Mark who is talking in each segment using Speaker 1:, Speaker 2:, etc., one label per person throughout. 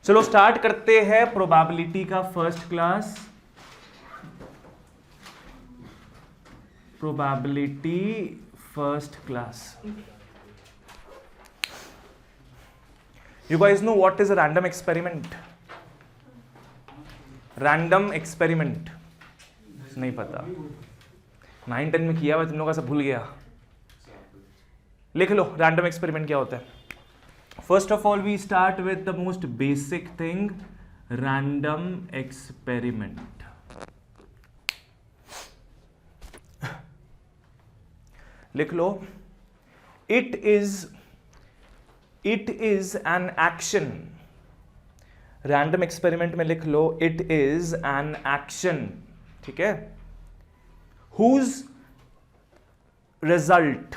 Speaker 1: चलो स्टार्ट करते हैं प्रोबेबिलिटी का first class. Probability first class. You guys know what is a random experiment? Random experiment नहीं पता, 9-10 में किया हुआ तुम लोगों का सब भूल गया। लिख लो रैंडम एक्सपेरिमेंट क्या होता है। First of all we start with the most basic thing, random experiment. लिख लो it is an action. Random experiment में लिख लो इट इज एन एक्शन, ठीक है। Whose result,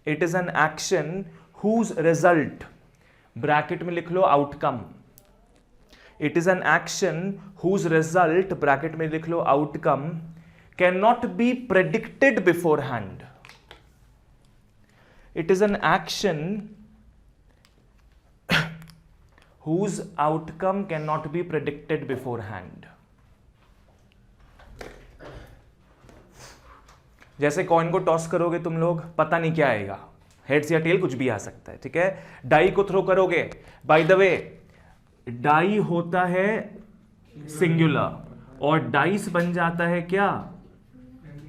Speaker 1: it is an action whose result, bracket में लिख लो outcome. It is an action whose result, bracket में लिख लो outcome, can not be predicted beforehand. It is an action whose outcome cannot be predicted beforehand। जैसे coin को toss करोगे तुम लोग, पता नहीं क्या आएगा, हेड्स या टेल कुछ भी आ सकता है, ठीक है। डाई को थ्रो करोगे, बाय द वे डाई होता है सिंगुलर और डाइस बन जाता है क्या,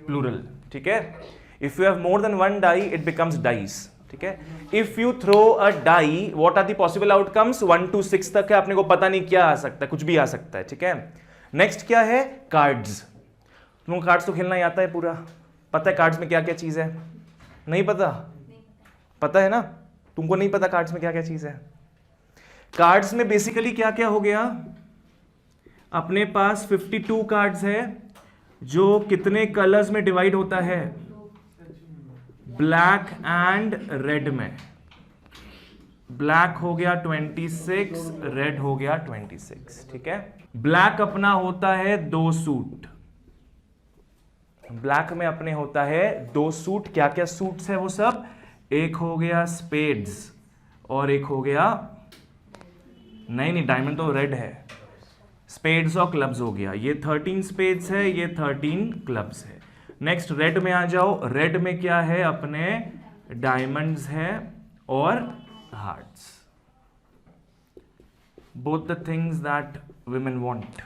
Speaker 1: प्लूरल, ठीक है। If you have more than one die it becomes dice, ठीक है। If you throw a die, what are the possible outcomes, 1 to 6 तक है, अपने को पता नहीं क्या आ सकता है, कुछ भी आ सकता है, ठीक है। नेक्स्ट क्या है, कार्ड्स। तुमको कार्ड्स तो खेलना ही आता है पूरा, पता है कार्ड्स में क्या क्या चीज है, नहीं पता? पता है ना, तुमको नहीं पता कार्ड्स में क्या क्या चीज है। कार्ड्स में बेसिकली क्या क्या हो गया, अपने पास 52 कार्ड्स है जो कितने कलर्स में डिवाइड होता है, ब्लैक एंड रेड में। ब्लैक हो गया 26, रेड हो गया 26, ठीक है। ब्लैक अपना होता है 2 सूट, ब्लैक में अपने होता है 2 सूट। क्या क्या सूट्स है वो सब, एक हो गया स्पेड्स और एक हो गया, नहीं डायमंड तो रेड है, स्पेड्स और क्लब्स हो गया। ये 13 स्पेड्स है, ये 13 क्लब्स है। नेक्स्ट रेड में आ जाओ, रेड में क्या है, अपने डायमंड्स है और hearts, both the things that women want,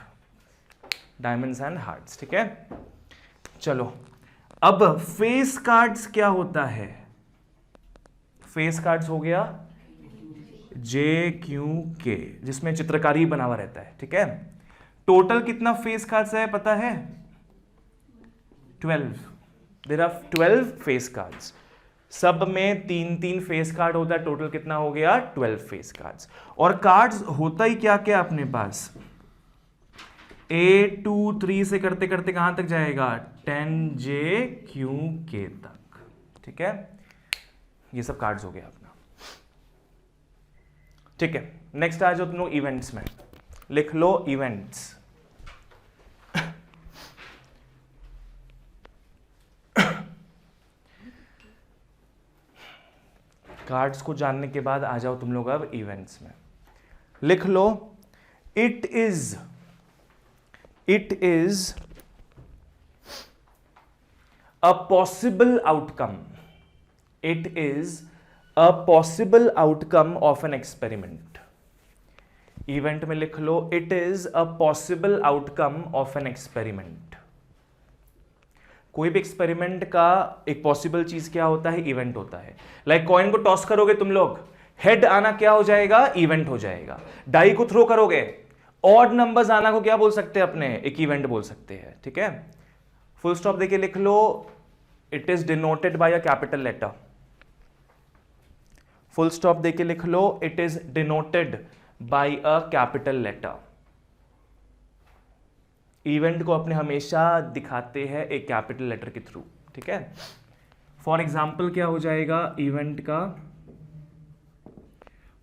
Speaker 1: diamonds and hearts, ठीक है। चलो अब फेस कार्ड्स क्या होता है, फेस कार्ड्स हो गया JQK, जिसमें चित्रकारी बना हुआ रहता है, ठीक है। टोटल कितना फेस कार्ड्स है पता है, 12। देयर आर 12 फेस कार्ड्स, सब में 3-3 फेस कार्ड होता है, टोटल कितना हो गया, 12 फेस कार्ड्स। और कार्ड्स होता ही क्या क्या अपने पास, 1 2 3 से करते करते कहां तक जाएगा, 10JQK तक, ठीक है। ये सब कार्ड्स हो गया अपना, ठीक है। नेक्स्ट आ जाओ तुम लोग इवेंट्स में, लिख लो इवेंट्स। कार्ड्स को जानने के बाद आ जाओ तुम लोग अब इवेंट्स में। लिख लो it is a possible outcome, it is a possible outcome of an experiment. Event में लिख लो it is a possible outcome of an experiment. कोई भी एक्सपेरिमेंट का एक पॉसिबल चीज क्या होता है, इवेंट होता है। लाइक कॉइन को टॉस करोगे तुम लोग, हेड आना क्या हो जाएगा, इवेंट हो जाएगा। डाई को थ्रो करोगे, ऑड नंबर्स आना को क्या बोल सकते हैं अपने, एक इवेंट बोल सकते हैं, ठीक है। फुल स्टॉप देके लिख लो it is denoted by a capital letter. Full stop देके लिख लो it is denoted by a capital letter. Event को अपने हमेशा दिखाते हैं एक कैपिटल लेटर के थ्रू, ठीक है। फॉर एग्जाम्पल क्या हो जाएगा, इवेंट का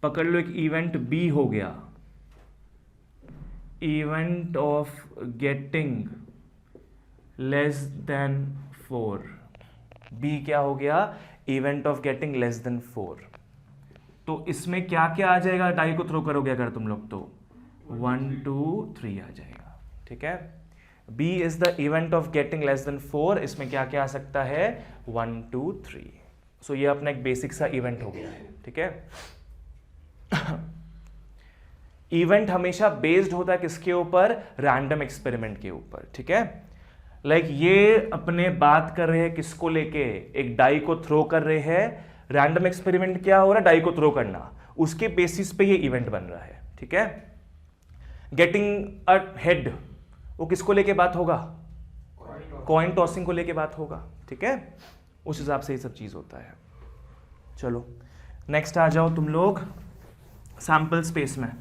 Speaker 1: पकड़ लो, एक इवेंट बी हो गया, event of getting less than 4। B क्या हो गया, event of getting less than 4। तो इसमें क्या क्या आ जाएगा, डाई को थ्रो करोगे अगर तुम लोग, तो 1 2 3 आ जाएगा, ठीक है। B is the event of getting less than 4, इसमें क्या क्या आ सकता है 1 2 3। सो ये अपना एक बेसिक सा इवेंट हो गया है, ठीक है। इवेंट हमेशा बेस्ड होता है किसके ऊपर, रैंडम एक्सपेरिमेंट के ऊपर, ठीक है। लाइक ये अपने बात कर रहे हैं किसको लेके, एक डाई को थ्रो कर रहे हैं, रैंडम एक्सपेरिमेंट क्या हो रहा है, डाई को थ्रो करना, उसके बेसिस पे ये इवेंट बन रहा है, ठीक है। गेटिंग अ हेड, वो किसको लेके बात होगा, कॉइन टॉसिंग को लेके बात होगा, ठीक है। उस हिसाब से ये सब चीज होता है। चलो नेक्स्ट आ जाओ तुम लोग सैंपल स्पेस में।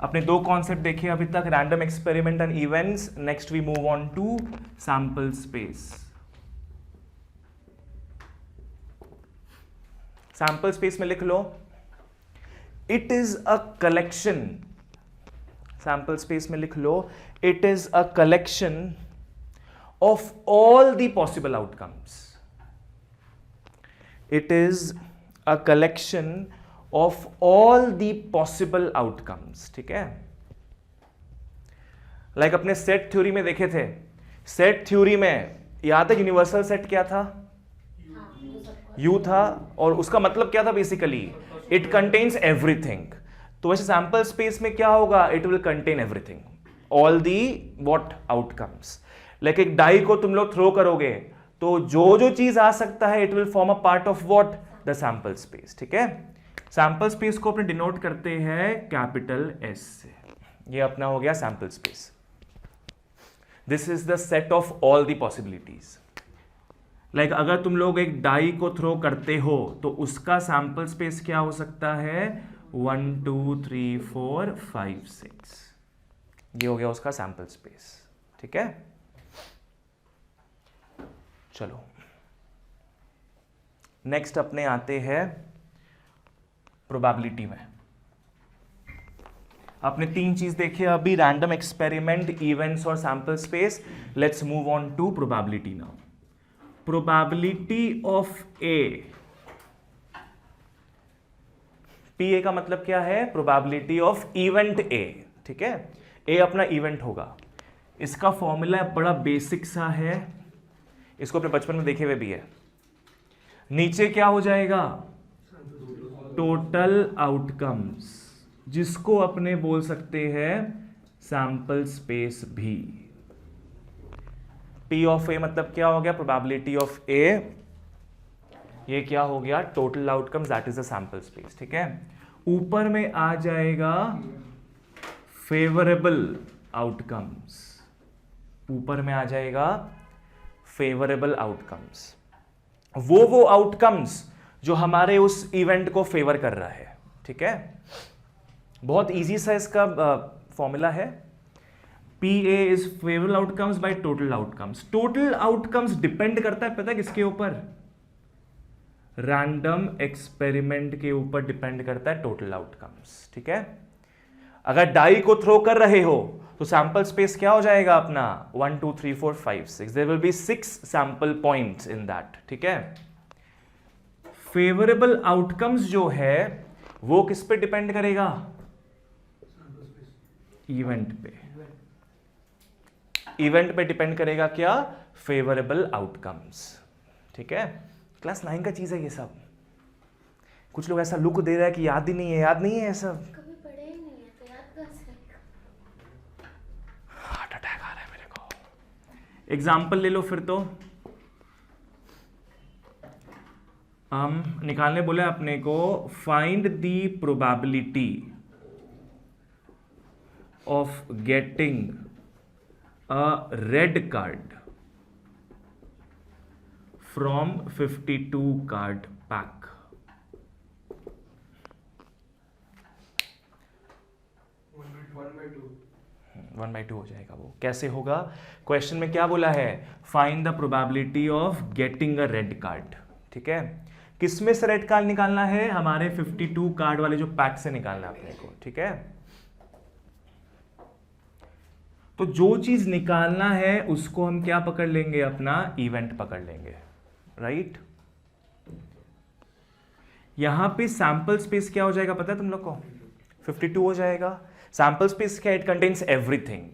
Speaker 1: अपने दो कॉन्सेप्ट देखे अभी तक, random experiment and events. Next we move on to sample space. Sample space में लिख लो, it is a collection, sample space में लिख लो, it is a collection of all the possible outcomes. It is a collection of all the possible outcomes, ठीक है। Like अपने set theory में देखे थे, सेट थ्योरी में याद है यूनिवर्सल सेट क्या था, यू था, और उसका मतलब क्या था बेसिकली, इट कंटेन्स एवरीथिंग। तो वैसे सैंपल स्पेस में क्या होगा, it will contain everything, all the what outcomes. Like एक डाई को तुम लोग थ्रो करोगे तो जो जो चीज आ सकता है it will form a part of what, the sample space, ठीक है। सैंपल स्पेस को अपने डिनोट करते हैं कैपिटल एस से, ये अपना हो गया sample space. This is the set of all the possibilities. Like अगर तुम लोग एक डाई को थ्रो करते हो तो उसका सैंपल स्पेस क्या हो सकता है, 1 2 3 4 5 6, ये हो गया उसका सैंपल स्पेस, ठीक है। चलो नेक्स्ट अपने आते हैं प्रोबेबिलिटी में। आपने तीन चीज देखी अभी, रैंडम एक्सपेरिमेंट, इवेंट्स और sample space. Let's move on to probability now. Probability of A, P A का मतलब क्या है, प्रोबेबिलिटी ऑफ इवेंट ए, ठीक है। ए अपना इवेंट होगा, इसका फॉर्मूला बड़ा बेसिक सा है, इसको अपने बचपन में देखे हुए भी है। नीचे क्या हो जाएगा, टोटल आउटकम्स, जिसको अपने बोल सकते हैं सैंपल स्पेस भी। P ऑफ ए मतलब क्या हो गया, प्रोबेबिलिटी ऑफ ए, ये क्या हो गया, total outcomes, that is a sample space, ठीक है। ऊपर में आ जाएगा फेवरेबल आउटकम्स, ऊपर में आ जाएगा फेवरेबल आउटकम्स, वो आउटकम्स जो हमारे उस इवेंट को फेवर कर रहा है, ठीक है। बहुत इजी सा इसका फॉर्मूला है, P A is favourable outcomes by total outcomes. Total outcomes depend करता है पता है किसके ऊपर, रैंडम एक्सपेरिमेंट के ऊपर डिपेंड करता है टोटल आउटकम्स, ठीक है। अगर डाई को थ्रो कर रहे हो तो सैंपल स्पेस क्या हो जाएगा अपना, 1 2 3 4 5 6, there will be 6 sample points in that, ठीक है। फेवरेबल आउटकम्स जो है वो किस पे डिपेंड करेगा, इवेंट पे, इवेंट पे डिपेंड करेगा क्या, फेवरेबल आउटकम्स, ठीक है। क्लास 9 का चीज है ये सब। कुछ लोग ऐसा लुक दे रहा है कि याद ही नहीं है, याद नहीं है ये सब,
Speaker 2: कभी पढ़े ही नहीं है तो याद कैसे,
Speaker 1: हार्ट अटैक आ रहा है मेरे को। एग्जाम्पल ले लो फिर तो, हम निकालने बोले अपने को, find the probability of getting a red card from 52 card pack. One by two हो जाएगा। वो कैसे होगा, क्वेश्चन में क्या बोला है, find the probability of getting a red card, ठीक है। किसमें से रेड कार्ड निकालना है, हमारे 52 कार्ड वाले जो पैक से निकालना है अपने को, ठीक है। तो जो चीज निकालना है उसको हम क्या पकड़ लेंगे, अपना इवेंट पकड़ लेंगे, राइट। यहां पे सैंपल स्पेस क्या हो जाएगा पता है तुम लोग को, 52 हो जाएगा। सैंपल स्पेस क्या, इट कंटेन्स एवरीथिंग।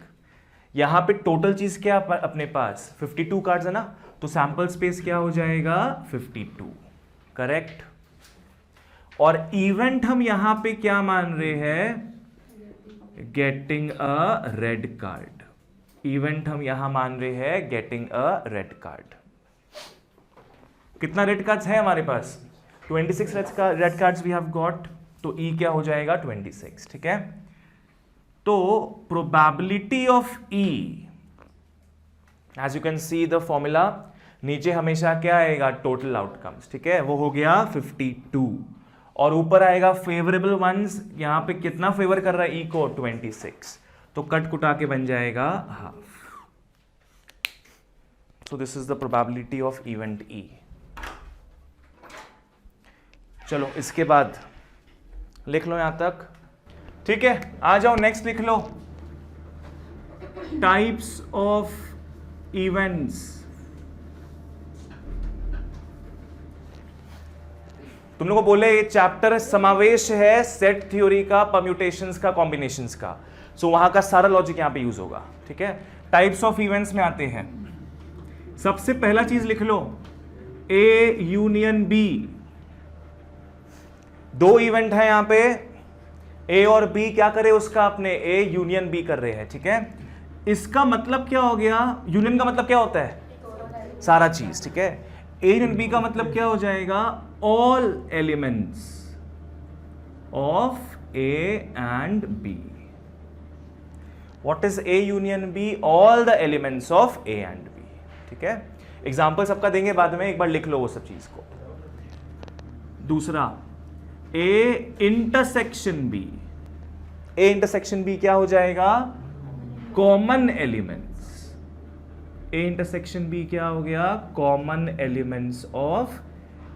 Speaker 1: यहां पे टोटल चीज क्या अपने पास 52 कार्ड्स है ना, तो सैंपल स्पेस क्या हो जाएगा 52, करेक्ट। और इवेंट हम यहां पे क्या मान रहे हैं, getting a red card. Event हम यहां मान रहे हैं गेटिंग अ रेड कार्ड। कितना रेड कार्ड्स है हमारे पास, 26 red cards we have got, तो ई क्या हो जाएगा 26, ठीक है। तो probability of E, as you can see the formula, नीचे हमेशा क्या आएगा, टोटल आउटकम्स, ठीक है, वो हो गया 52, और ऊपर आएगा फेवरेबल वंस। यहां पे कितना फेवर कर रहा है ई को, 26, तो कट कुटा के बन जाएगा half. So this is the probability of event E. चलो इसके बाद लिख लो यहां तक, ठीक है। आ जाओ नेक्स्ट लिख लो, टाइप्स ऑफ इवेंट्स। तुम लोगों को बोले ये चैप्टर समावेश है सेट थ्योरी का, परम्यूटेशंस का, कॉम्बिनेशंस का, सो वहां का सारा लॉजिक यहां पे यूज होगा, ठीक है। टाइप्स ऑफ इवेंट्स में आते हैं, सबसे पहला चीज लिख लो ए यूनियन बी। दो इवेंट है यहां पे, ए और बी क्या करे उसका, अपने ए यूनियन बी कर रहे हैं, ठीक है। इसका मतलब क्या हो गया, यूनियन का मतलब क्या होता है, सारा चीज, ठीक है। ए यूनियन बी का मतलब क्या हो जाएगा, all elements of A and B. What is A union B, all the elements of A and B, ठीक है। एग्जाम्पल सबका देंगे बाद में, एक बार लिख लो वो सब चीज को। दूसरा A intersection B, A intersection B क्या हो जाएगा, common elements. A intersection B क्या हो गया, common elements of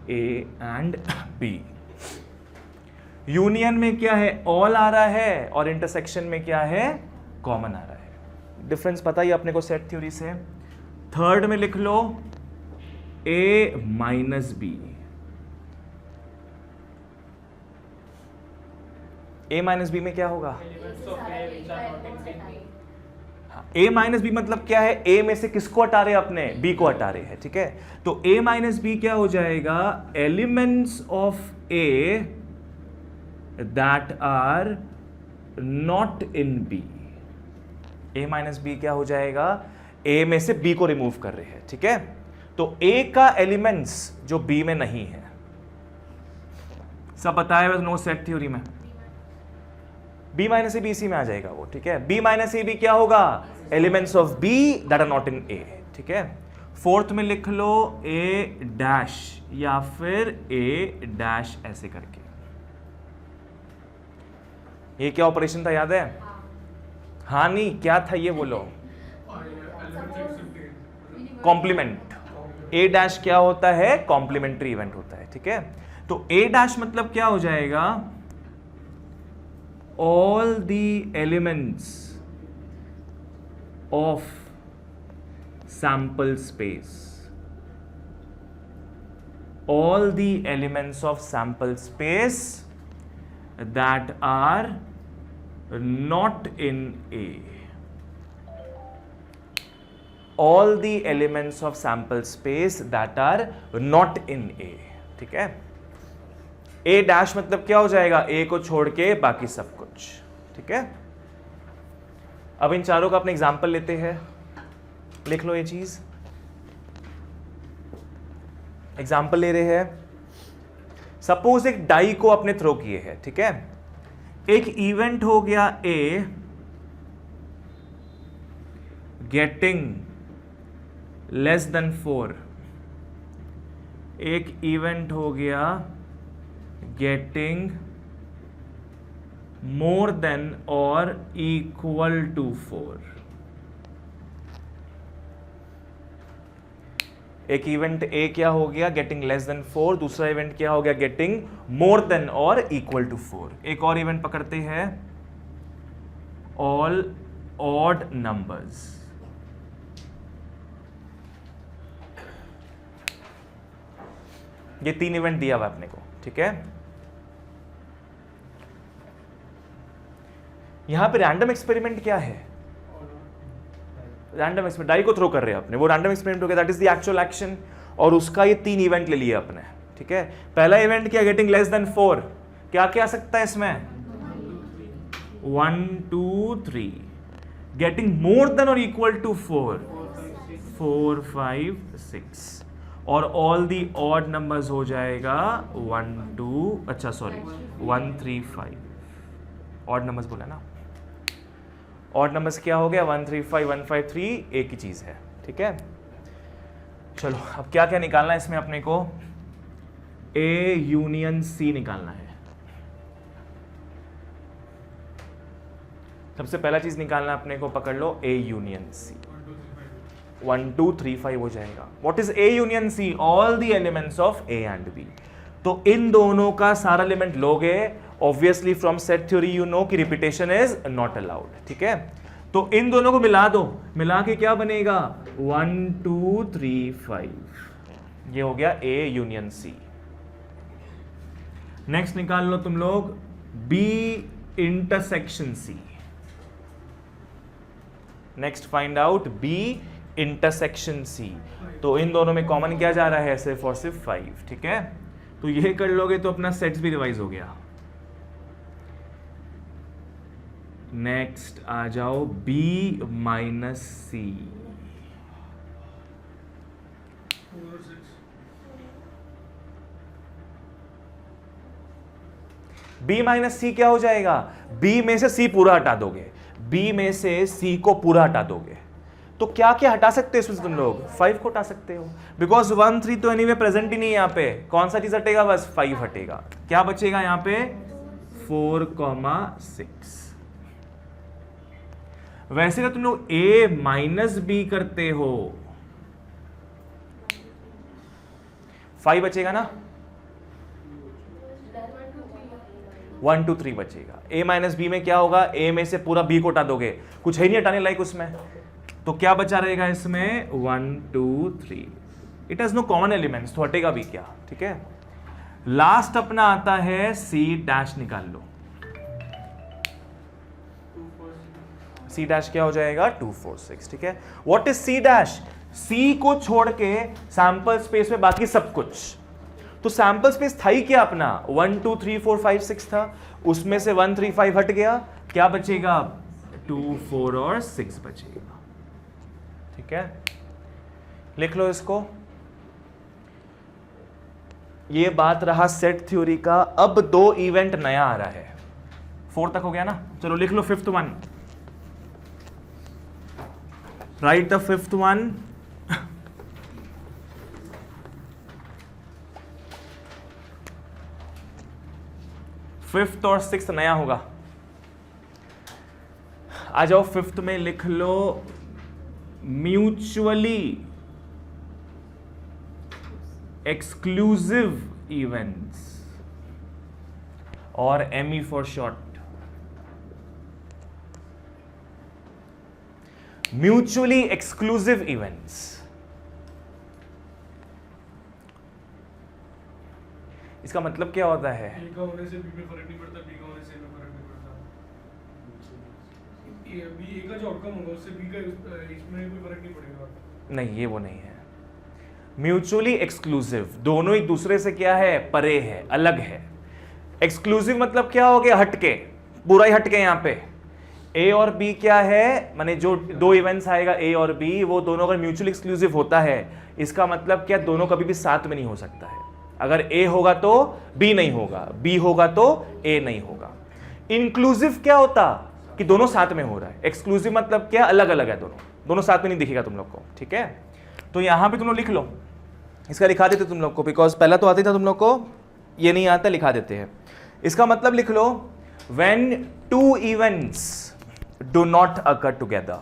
Speaker 1: A and B. Union में क्या है, ऑल आ रहा है, और इंटरसेक्शन में क्या है, कॉमन आ रहा है। डिफरेंस पता ही अपने को सेट थ्योरी से। थर्ड में लिख लो ए minus B. A minus B में क्या होगा, ए माइनस बी मतलब क्या है, ए में से किसको हटा रहे हैं, अपने बी को हटा रहे हैं, ठीक है। तो ए माइनस बी क्या हो जाएगा, elements of A that are not in B. A minus B क्या हो जाएगा, ए में से बी को रिमूव कर रहे हैं, ठीक है। तो ए का एलिमेंट्स जो बी में नहीं है, सब बताया नो सेट थ्योरी में, B minus A B C में आ जाएगा वो, ठीक है। बी माइनस ए बी क्या होगा, elements of B that are not in A, ठीक है। फोर्थ में लिख लो ए डैश या फिर ए डैश ऐसे करके। ये क्या ऑपरेशन था, याद है, हाँ नहीं क्या था ये बोलो, कॉम्प्लीमेंट। ए डैश क्या होता है, कॉम्प्लीमेंट्री इवेंट होता है, ठीक है। तो ए डैश मतलब क्या हो जाएगा, all the elements of sample space, all the elements of sample space that are not in A, all the elements of sample space that are not in A, ठीक है। ए डैश मतलब क्या हो जाएगा, ए को छोड़ के बाकी सब कुछ, ठीक है। अब इन चारों का अपने एग्जाम्पल लेते हैं, लिख लो ये चीज। एग्जाम्पल ले रहे हैं, सपोज एक डाई को अपने थ्रो किए हैं, ठीक है। एक इवेंट हो गया ए गेटिंग लेस देन 4, एक इवेंट हो गया getting more than or equal to 4। एक इवेंट ए क्या हो गया, गेटिंग लेस देन 4, दूसरा इवेंट क्या हो गया, गेटिंग मोर देन और इक्वल टू 4। एक और इवेंट पकड़ते हैं, ऑल ऑड नंबर्स। ये तीन इवेंट दिया हुआ अपने को, ठीक है। यहां पे रैंडम एक्सपेरिमेंट क्या है? रैंडम एक्सपेरिमेंट, डाई को थ्रो कर रहे हैं अपने, वो रैंडम एक्सपेरिमेंट हो गया, that is the actual action. और उसका ये 3 इवेंट ले लिए अपने, ठीक है। पहला इवेंट क्या, गेटिंग लेस देन 4, क्या क्या आ सकता है इसमें? 1 2 3। गेटिंग मोर देन और इक्वल टू 4 4 5 6। और ऑल दी ऑड नंबर्स हो जाएगा 1 2, अच्छा सॉरी 1 3 5। ऑड नंबर्स बोला ना, ऑड नंबर्स क्या हो गया? 1 3 5 1 5 3, एक ही चीज है, ठीक है। चलो अब क्या क्या निकालना है इसमें अपने को? A यूनियन C निकालना है। सबसे पहला चीज निकालना अपने को, पकड़ लो, A यूनियन C। 1 2 3 5 हो जाएगा। What is A union C? All the elements of A and B। तो इन दोनों का सारा एलिमेंट लोगे, obviously from set theory you know कि रिपीटेशन इज नॉट अलाउड, ठीक है। तो इन दोनों को मिला दो, मिला के क्या बनेगा? 1 2 3 5। ये हो गया A यूनियन C। नेक्स्ट निकाल लो तुम लोग B intersection C। Next find out B intersection C। तो इन दोनों में कॉमन क्या जा रहा है? सिर्फ और सिर्फ 5, ठीक है। तो ये कर लोगे तो अपना सेट्स भी रिवाइज हो गया। नेक्स्ट आ जाओ B minus C। B minus C क्या हो जाएगा? B में से C पूरा हटा दोगे, B में से C को पूरा हटा दोगे, तो क्या क्या हटा सकते हो इसमें तुम लोग? 5 को हटा सकते हो, बिकॉज 1 3 तो एनीवे प्रेजेंट ही नहीं है यहाँ पे। कौन सा चीज हटेगा? बस 5 हटेगा। क्या बचेगा यहाँ पे? 4 6। वैसे तो तुम लोग A माइनस B करते हो, 5 बचेगा ना, 1 2 3 बचेगा। A माइनस B में क्या होगा? A में से पूरा B को हटा दोगे, कुछ है नहीं हटाने लायक उसमें, तो क्या बचा रहेगा इसमें? 1 2 3। It has no common elements, तो हटेगा भी क्या, ठीक है। लास्ट अपना आता है C डैश, निकाल लो। C डैश क्या हो जाएगा? 2 4 6, ठीक है। What is C dash? C को छोड़ के सैंपल स्पेस में बाकी सब कुछ। तो सैंपल स्पेस था ही क्या अपना? 1 2 3 4 5 6 था, उसमें से 1 3 5 हट गया, क्या बचेगा? 2 4 और 6 बचेगा, ठीक है। लिख लो इसको। ये बात रहा सेट थ्योरी का। अब 2 इवेंट नया आ रहा है। 4 तक हो गया ना, चलो लिख लो 5th one. Right the 5th one. Fifth और 6th नया होगा। आ जाओ 5th में, लिख लो म्यूचुअली एक्सक्लूसिव इवेंट्स, और ME for short. Mutually exclusive events, इसका मतलब क्या होता है?
Speaker 3: A का होने से B में फर्क नहीं पड़ता, B का होने से A में फर्क नहीं पड़ता। A का जो आउटकम होगा उससे B का इसमें कोई फर्क नहीं पड़ेगा।
Speaker 1: नहीं, ये वो नहीं है। म्यूचुअली एक्सक्लूसिव, दोनों एक दूसरे से क्या है? परे है, अलग है। एक्सक्लूसिव मतलब क्या हो गया? हटके, पूरा ही हटके। यहाँ पे A और B क्या है? माने जो 2 इवेंट्स आएगा A और B, वो दोनों अगर म्यूचुअली एक्सक्लूसिव होता है, इसका मतलब क्या? दोनों कभी भी साथ में नहीं हो सकता है। अगर A होगा तो B नहीं होगा, B होगा तो A नहीं होगा। इंक्लूसिव क्या होता? कि दोनों साथ में हो रहा है। एक्सक्लूसिव मतलब क्या? अलग अलग है, दोनों साथ में नहीं दिखेगा तुम लोग को, ठीक है। तो यहां पे तुम लोग लिख लो, इसका लिखा देते तुम लोग को, बिकॉज पहला तो आती था तुम लोग को, ये नहीं आता, लिखा देते हैं। इसका मतलब लिख लो, when 2 events do not occur together,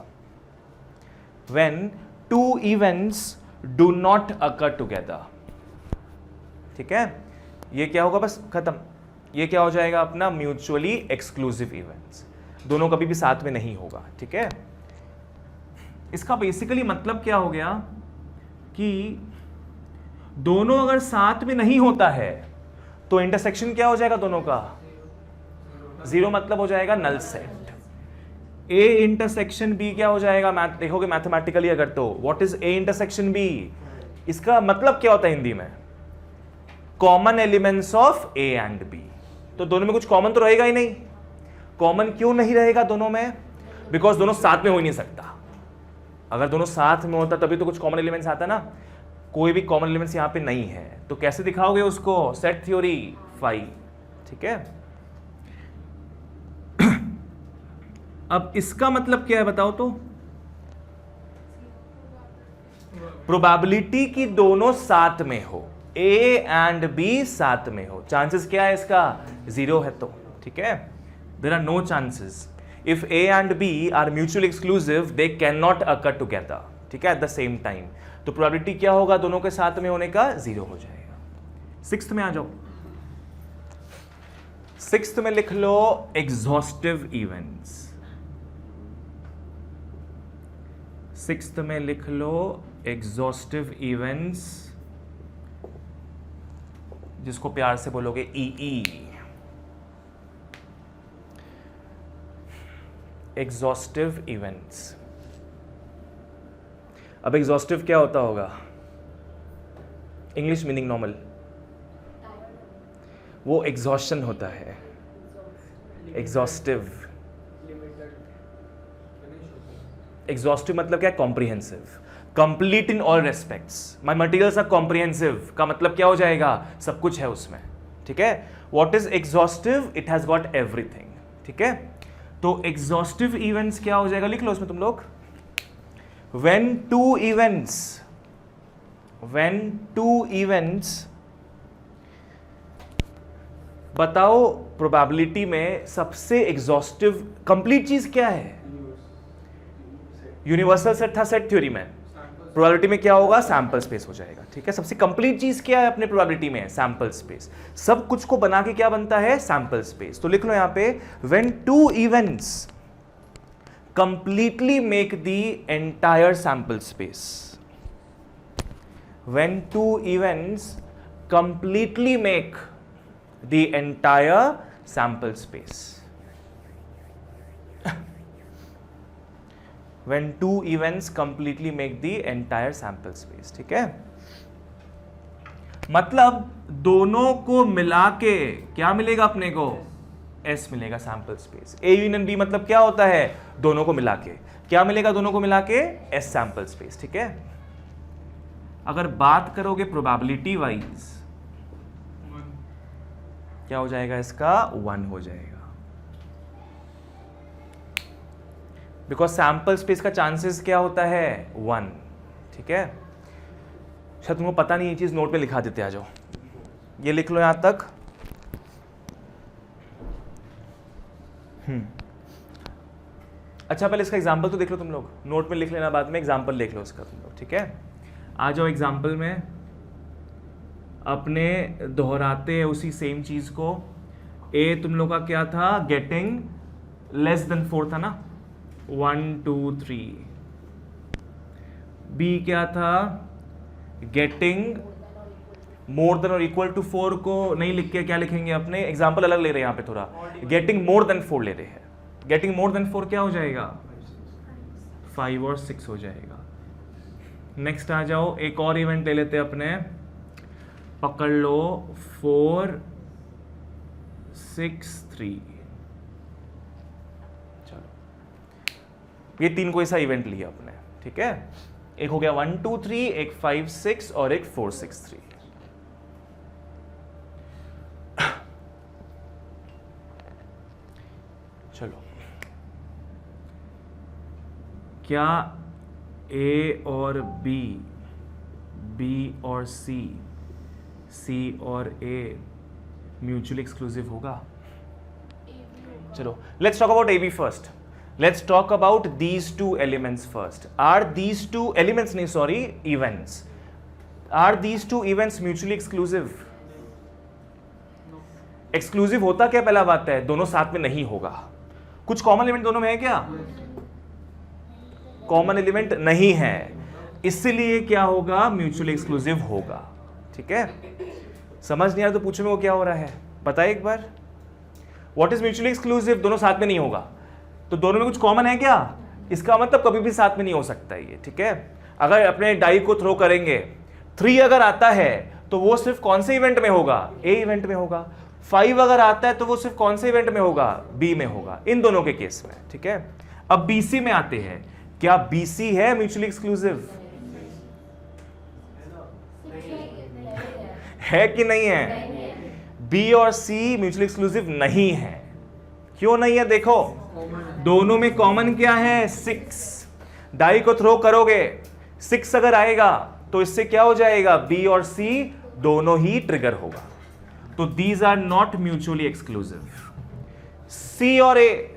Speaker 1: when 2 events do not occur together, ठीक है। ये क्या होगा? बस खत्म। ये क्या हो जाएगा अपना? म्यूचुअली एक्सक्लूसिव इवेंट्स, दोनों कभी भी साथ में नहीं होगा, ठीक है। इसका बेसिकली मतलब क्या हो गया कि दोनों अगर साथ में नहीं होता है तो इंटरसेक्शन क्या हो जाएगा दोनों का? 0, मतलब हो जाएगा null set, A intersection B क्या हो जाएगा? देखोगे मैथमेटिकली अगर, तो what is A intersection B? इसका मतलब क्या होता है हिंदी में? Common elements of A and B. तो दोनों में कुछ कॉमन तो रहेगा ही नहीं। कॉमन क्यों नहीं रहेगा दोनों में? बिकॉज दोनों साथ में हो ही नहीं सकता। अगर दोनों साथ में होता तभी तो कुछ कॉमन एलिमेंट्स आता ना। कोई भी कॉमन एलिमेंट्स यहां पे नहीं है, तो कैसे दिखाओगे उसको? सेट थ्योरी फाई, ठीक है। अब इसका मतलब क्या है बताओ तो? प्रोबेबिलिटी कि दोनों साथ में हो, ए एंड बी साथ में हो। चांसेस क्या है इसका? 0 है तो, ठीक है। There are no chances. If A and B are mutually exclusive they can not occur together, ठीक है, एट द सेम टाइम। तो प्रोबेबिलिटी क्या होगा दोनों के साथ में होने का? 0 हो जाएगा। 6th में आ जाओ। 6th में लिख लो एग्जॉस्टिव इवेंट्स। 6th में लिख लो एग्जॉस्टिव इवेंट्स, जिसको प्यार से बोलोगे ईई। Exhaustive events. अब एग्जॉस्टिव क्या होता होगा? इंग्लिश मीनिंग नॉर्मल, वो एग्जॉशन होता है। एग्जॉस्टिव, एग्जॉस्टिव मतलब क्या? Comprehensive, complete in all respects. My materials are comprehensive का मतलब क्या हो जाएगा? सब कुछ है उसमें, ठीक है। What is exhaustive? It has got everything, ठीक है। तो एग्जॉस्टिव इवेंट्स क्या हो जाएगा? लिख लो उसमें तुम लोग। when two events, बताओ प्रोबेबिलिटी में सबसे एग्जॉस्टिव कंप्लीट चीज क्या है? यूनिवर्सल सेट था सेट थ्योरी में। प्रोबेबिलिटी में क्या होगा? सैंपल स्पेस हो जाएगा, ठीक है। सबसे कंप्लीट चीज क्या है अपने प्रोबेबिलिटी में? Sample space. सब कुछ को बना के क्या बनता है? Sample space. तो लिख लो यहां पे when two events completely make the entire sample space. When two events completely make the entire sample space. When two events completely make the entire sample space, ठीक है। मतलब दोनों को मिला के क्या मिलेगा अपने को? S मिलेगा sample space. A union B मतलब क्या होता है? दोनों को मिला के क्या मिलेगा? दोनों को मिला के S सैंपल स्पेस, ठीक है। अगर बात करोगे प्रोबेबिलिटी वाइज, क्या हो जाएगा इसका? 1 हो जाएगा। बिकॉज सैंपल स्पेस का चांसेस क्या होता है? 1, ठीक है। शायद तुमको पता नहीं, ये चीज नोट पे लिखा देते, आ जाओ। ये लिख लो यहां तक। अच्छा, पहले इसका एग्जाम्पल तो देख लो तुम लोग। नोट में लिख लेना, बाद में एग्जाम्पल देख लो उसका तुम लोग, ठीक है। आ जाओ एग्जाम्पल में। अपने दोहराते हैं उसी सेम चीज को। ए तुम लोग का क्या था? गेटिंग लेस देन 4 था ना, 1 2 3। बी क्या था? गेटिंग मोर देन और इक्वल टू 4 को नहीं लिख के क्या लिखेंगे? अपने एग्जाम्पल अलग ले रहे हैं यहाँ पे थोड़ा। गेटिंग मोर देन 4 ले रहे हैं। गेटिंग मोर देन 4 क्या हो जाएगा? 5 और 6 हो जाएगा। नेक्स्ट आ जाओ, एक और इवेंट ले लेते हैं अपने। पकड़ लो 4 6 3। चलो, ये 3 कोई सा इवेंट लिया अपने, ठीक है। एक हो गया 1 2 3, एक 5 6 और एक 4 6 3। चलो, क्या ए और बी, बी और सी, सी और ए म्यूचुअली एक्सक्लूसिव होगा? चलो, let's talk about A B first. Let's talk about these two elements first. Are these two elements, नहीं sorry, events, are these two events mutually exclusive? Exclusive होता क्या? पहला बात है, दोनों साथ में नहीं होगा। कुछ कॉमन एलिमेंट दोनों में है क्या? कॉमन एलिमेंट नहीं है, इसलिए क्या होगा? म्यूचुअली एक्सक्लूसिव होगा, ठीक है। समझ नहीं आया तो पूछो मेरे को क्या हो रहा है, बताइए एक बार। What is mutually exclusive? दोनों साथ में नहीं होगा। तो दोनों में कुछ कॉमन है क्या? इसका मतलब कभी भी साथ में नहीं हो सकता ये, ठीक है। अगर अपने डाई को थ्रो करेंगे, 3 अगर आता है तो वो सिर्फ कौन से इवेंट में होगा? ए इवेंट में होगा। 5 अगर आता है तो वो सिर्फ कौन से इवेंट में होगा? बी में होगा, इन दोनों के केस में, ठीक है। अब बीसी में आते हैं, क्या बीसी है म्यूचुअली एक्सक्लूसिव? है कि नहीं है? बी और सी म्यूचुअली एक्सक्लूसिव नहीं है। क्यों नहीं है? देखो दोनों में कॉमन क्या है? 6। डाई को थ्रो करोगे, 6 अगर आएगा तो इससे क्या हो जाएगा? बी और सी दोनों ही ट्रिगर होगा। तो these are not mutually exclusive. C और ए,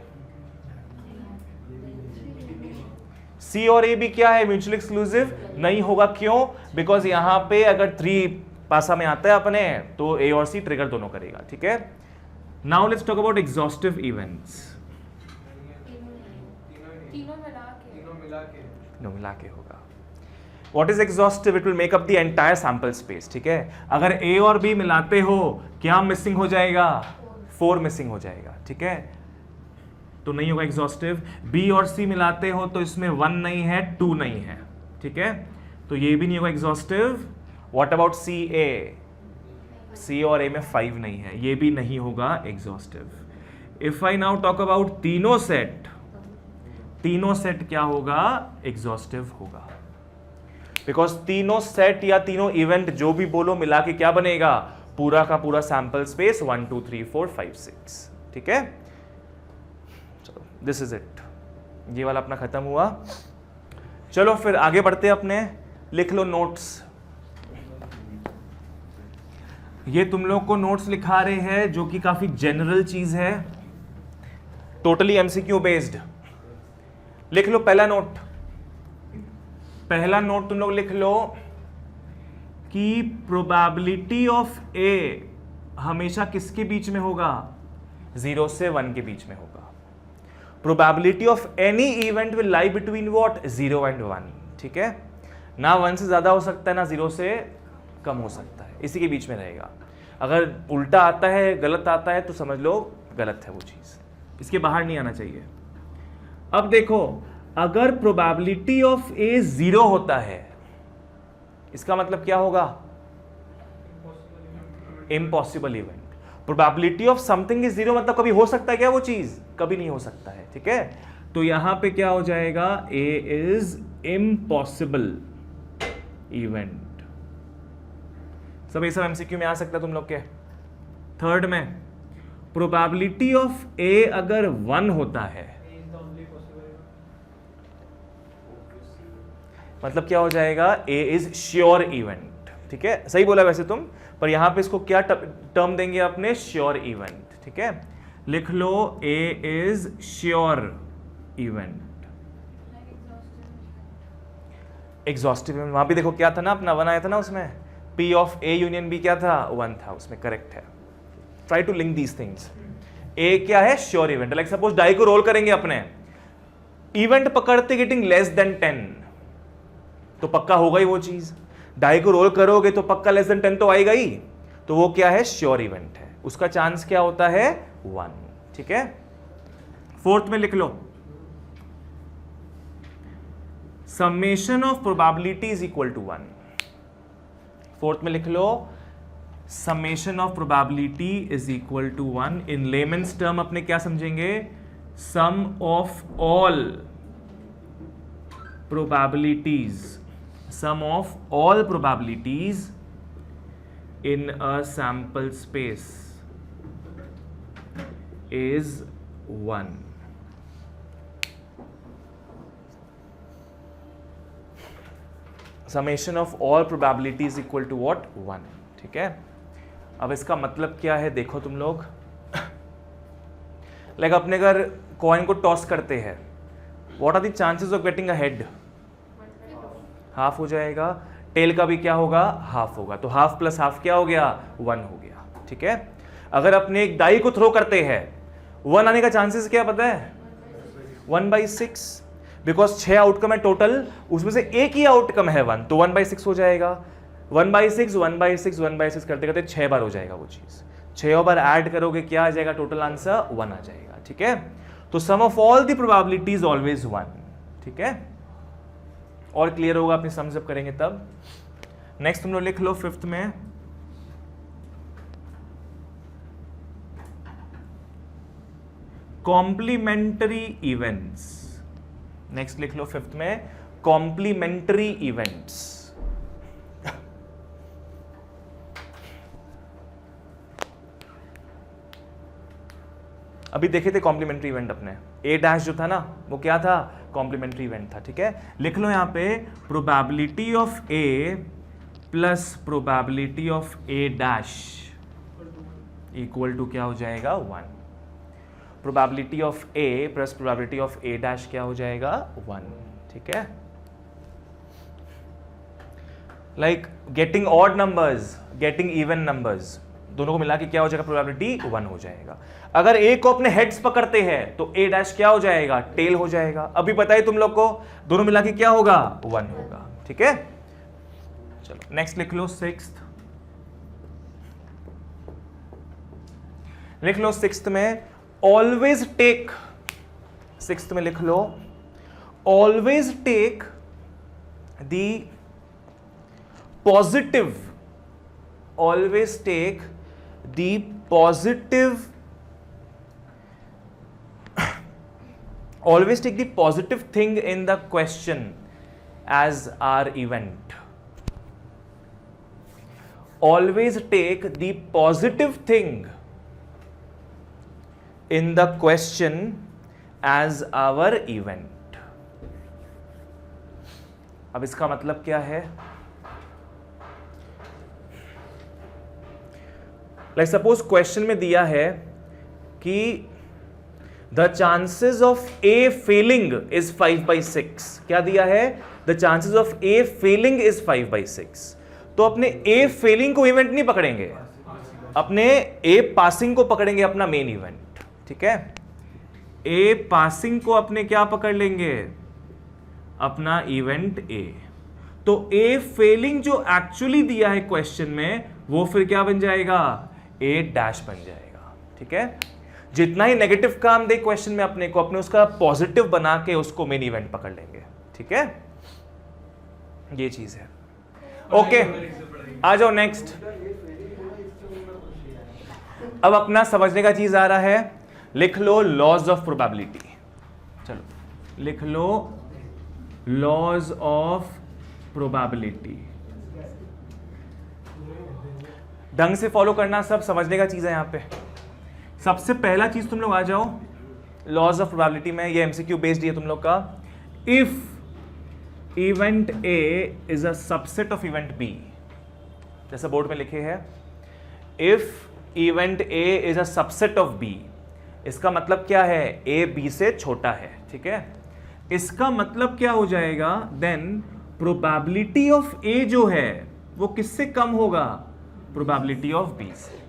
Speaker 1: सी और ए भी क्या है? म्यूचुअली एक्सक्लूसिव नहीं होगा। क्यों? बिकॉज यहां पे अगर 3 पासा में आता है अपने, तो ए और सी ट्रिगर दोनों करेगा, ठीक है। Now let's talk about exhaustive events. तीनों मिला के होगा। What is exhaustive? It will make up the entire sample space, ठीक है। अगर A और B मिलाते हो, क्या मिसिंग हो जाएगा? 4 मिसिंग हो जाएगा, ठीक है, तो नहीं होगा एग्जॉस्टिव। B और C मिलाते हो तो इसमें 1 नहीं है, 2 नहीं है, ठीक है, तो ये भी नहीं होगा exhaustive. What about C A? C और A में 5 नहीं है, ये भी नहीं होगा exhaustive. If I now talk about तीनों सेट, तीनों सेट क्या होगा? एग्जॉस्टिव होगा। बिकॉज तीनों सेट या तीनों इवेंट जो भी बोलो मिला के क्या बनेगा? पूरा का पूरा सैंपल स्पेस 1 2 3 4 5 6, ठीक है। चलो दिस इज इट, ये वाला अपना खत्म हुआ। चलो फिर आगे बढ़ते हैं अपने। लिख लो नोट्स। ये तुम लोग को नोट्स लिखा रहे हैं जो कि काफी जनरल चीज है, टोटली एमसीक्यू बेस्ड। लिख लो पहला नोट। पहला नोट तुम लोग लिख लो कि प्रोबेबिलिटी ऑफ ए हमेशा किसके बीच में होगा? 0 से 1 के बीच में होगा। Probability of any event will lie between what? 0 and 1, ठीक है। ना 1 से ज्यादा हो सकता है, ना 0 से कम हो सकता है, इसी के बीच में रहेगा। अगर उल्टा आता है, गलत आता है, तो समझ लो गलत है वो चीज, इसके बाहर नहीं आना चाहिए। अब देखो, अगर प्रोबेबिलिटी ऑफ ए 0 होता है, इसका मतलब क्या होगा? Impossible event. Probability of something is 0 मतलब कभी हो सकता है क्या वो चीज? कभी नहीं हो सकता है, ठीक है। तो यहां पे क्या हो जाएगा? ए इज इम्पॉसिबल इवेंट। सब ये सब एमसीक्यू में आ सकता है तुम लोग के। थर्ड में प्रोबेबिलिटी ऑफ ए अगर 1 होता है, मतलब क्या हो जाएगा? ए इज श्योर इवेंट, ठीक है। सही बोला वैसे तुम, पर यहां पे इसको क्या टर्म देंगे अपने? श्योर इवेंट, ठीक है। लिख लो A is sure event. Exhaustive event, वहां भी देखो क्या था ना, अपना 1 आया था ना उसमें। P of A union B क्या था? 1 था उसमें, करेक्ट है। Try to link these things. A क्या है? Sure event. Like suppose die को रोल करेंगे अपने, इवेंट पकड़ते गेटिंग लेस देन 10, तो पक्का होगा ही वो चीज। डाई को रोल करोगे तो पक्का लेस देन 10 तो आएगा ही, तो वो क्या है? श्योर इवेंट है। उसका चांस क्या होता है? 1, ठीक है। फोर्थ में लिख लो summation of probability is equal to 1। Fourth में लिख लो summation of probability is equal to 1। In layman's term अपने क्या समझेंगे? Sum of all probabilities, sum of all probabilities in a sample space is 1. Summation of all probabilities equal to what? 1, ठीक है। अब इसका मतलब क्या है देखो तुम लोग। लाइक अपने अगर कॉइन को टॉस करते हैं, what are the chances of getting a head? Half हो जाएगा। टेल का भी क्या होगा? हाफ होगा। तो हाफ प्लस हाफ क्या हो गया? 1 हो गया, ठीक है। अगर अपने एक डाई को थ्रो करते हैं, 1 आने का चांसेस क्या पता है? 1/6, बिकॉज 6 आउटकम है टोटल, उसमें से एक ही आउटकम है 1, तो 1/6 हो जाएगा। 1/6 1/6 1/6 करते करते 6 बार हो जाएगा वो चीज। 6 बार ऐड करोगे क्या आ जाएगा? टोटल आंसर 1 आ जाएगा, ठीक है। तो sum of all the probability is always 1. ठीक है, और क्लियर होगा अपनी सम्स अप करेंगे तब. नेक्स्ट तुम लोग लिख लो 5th में कॉम्प्लीमेंट्री इवेंट्स. नेक्स्ट लिख लो 5th में कॉम्प्लीमेंट्री इवेंट्स. अभी देखे थे कॉम्प्लीमेंट्री इवेंट अपने. ए डैश जो था ना वो क्या था, कॉम्प्लीमेंट्री इवेंट था. ठीक है, लिख लो यहां पे probability of A plus probability of A dash equal to क्या हो जाएगा 1. Probability of A plus probability of A dash क्या हो जाएगा 1. ठीक है, like getting odd numbers, getting even numbers, दोनों को मिला के क्या हो जाएगा, प्रोबेबिलिटी 1 हो जाएगा. अगर ए को अपने हेड्स पकड़ते हैं तो ए डैश क्या हो जाएगा, टेल हो जाएगा. अभी बताइए तुम लोग को, दोनों मिला के क्या होगा, 1 होगा. ठीक है, चलो नेक्स्ट लिख लो 6th. लिख लो 6th में ऑलवेज टेक. 6th में लिख लो always take the positive, always take the positive, always take the positive thing in the question as our event. Always take the positive thing in the question as our event. अब इसका मतलब क्या है, like suppose question में दिया है कि the chances of A failing is 5/6. क्या दिया है, the chances of A failing is 5/6. तो अपने ए फेलिंग को इवेंट नहीं पकड़ेंगे, अपने ए पासिंग को पकड़ेंगे अपना मेन इवेंट. ठीक है, ए पासिंग को अपने क्या पकड़ लेंगे, अपना इवेंट ए. तो ए फेलिंग जो एक्चुअली दिया है क्वेश्चन में वो फिर क्या बन जाएगा, ए डैश बन जाएगा. ठीक है, जितना ही नेगेटिव काम दे क्वेश्चन में अपने को, अपने उसका पॉजिटिव बना के उसको मेन इवेंट पकड़ लेंगे. ठीक है, ये चीज है. ओके, आ जाओ नेक्स्ट. अब अपना समझने का चीज आ रहा है. लिख लो लॉज ऑफ प्रोबेबिलिटी. चलो लिख लो लॉज ऑफ प्रोबेबिलिटी. ढंग से फॉलो करना, सब समझने का चीज है यहां पे. सबसे पहला चीज तुम लोग आ जाओ लॉज ऑफ प्रोबेबिलिटी में, ये एमसीक्यू बेस्ड है तुम लोग का. If event A is a subset of event B, जैसा बोर्ड में लिखे है, if event A is a subset of B, इसका मतलब क्या है, ए बी से छोटा है. ठीक है, इसका मतलब क्या हो जाएगा, देन प्रोबेबिलिटी ऑफ ए जो है वो किससे कम होगा, प्रोबेबिलिटी ऑफ बी से.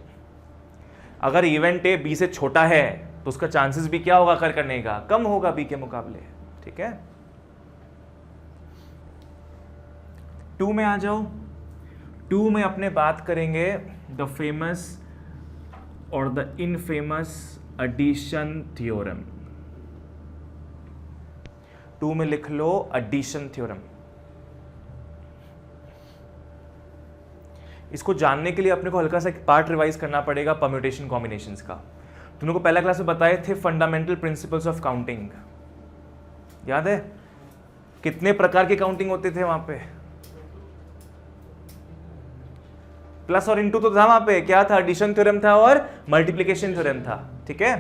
Speaker 1: अगर इवेंट ए बी से छोटा है तो उसका चांसेस भी क्या होगा, करने का कम होगा बी के मुकाबले. ठीक है, 2 में आ जाओ. 2 में अपने बात करेंगे द फेमस और द इनफेमस एडिशन थ्योरम. 2 में लिख लो एडिशन थ्योरम. इसको जानने के लिए अपने को हल्का सा एक पार्ट रिवाइज करना पड़ेगा परम्यूटेशन कॉम्बिनेशंस का. तुम लोग को पहला क्लास में बताए थे फंडामेंटल प्रिंसिपल्स ऑफ काउंटिंग, याद है कितने प्रकार की काउंटिंग होते थे वहां पे, प्लस और इनटू तो था वहां पे, क्या था, एडिशन थ्योरम था और मल्टीप्लिकेशन थ्योरम था. ठीक है,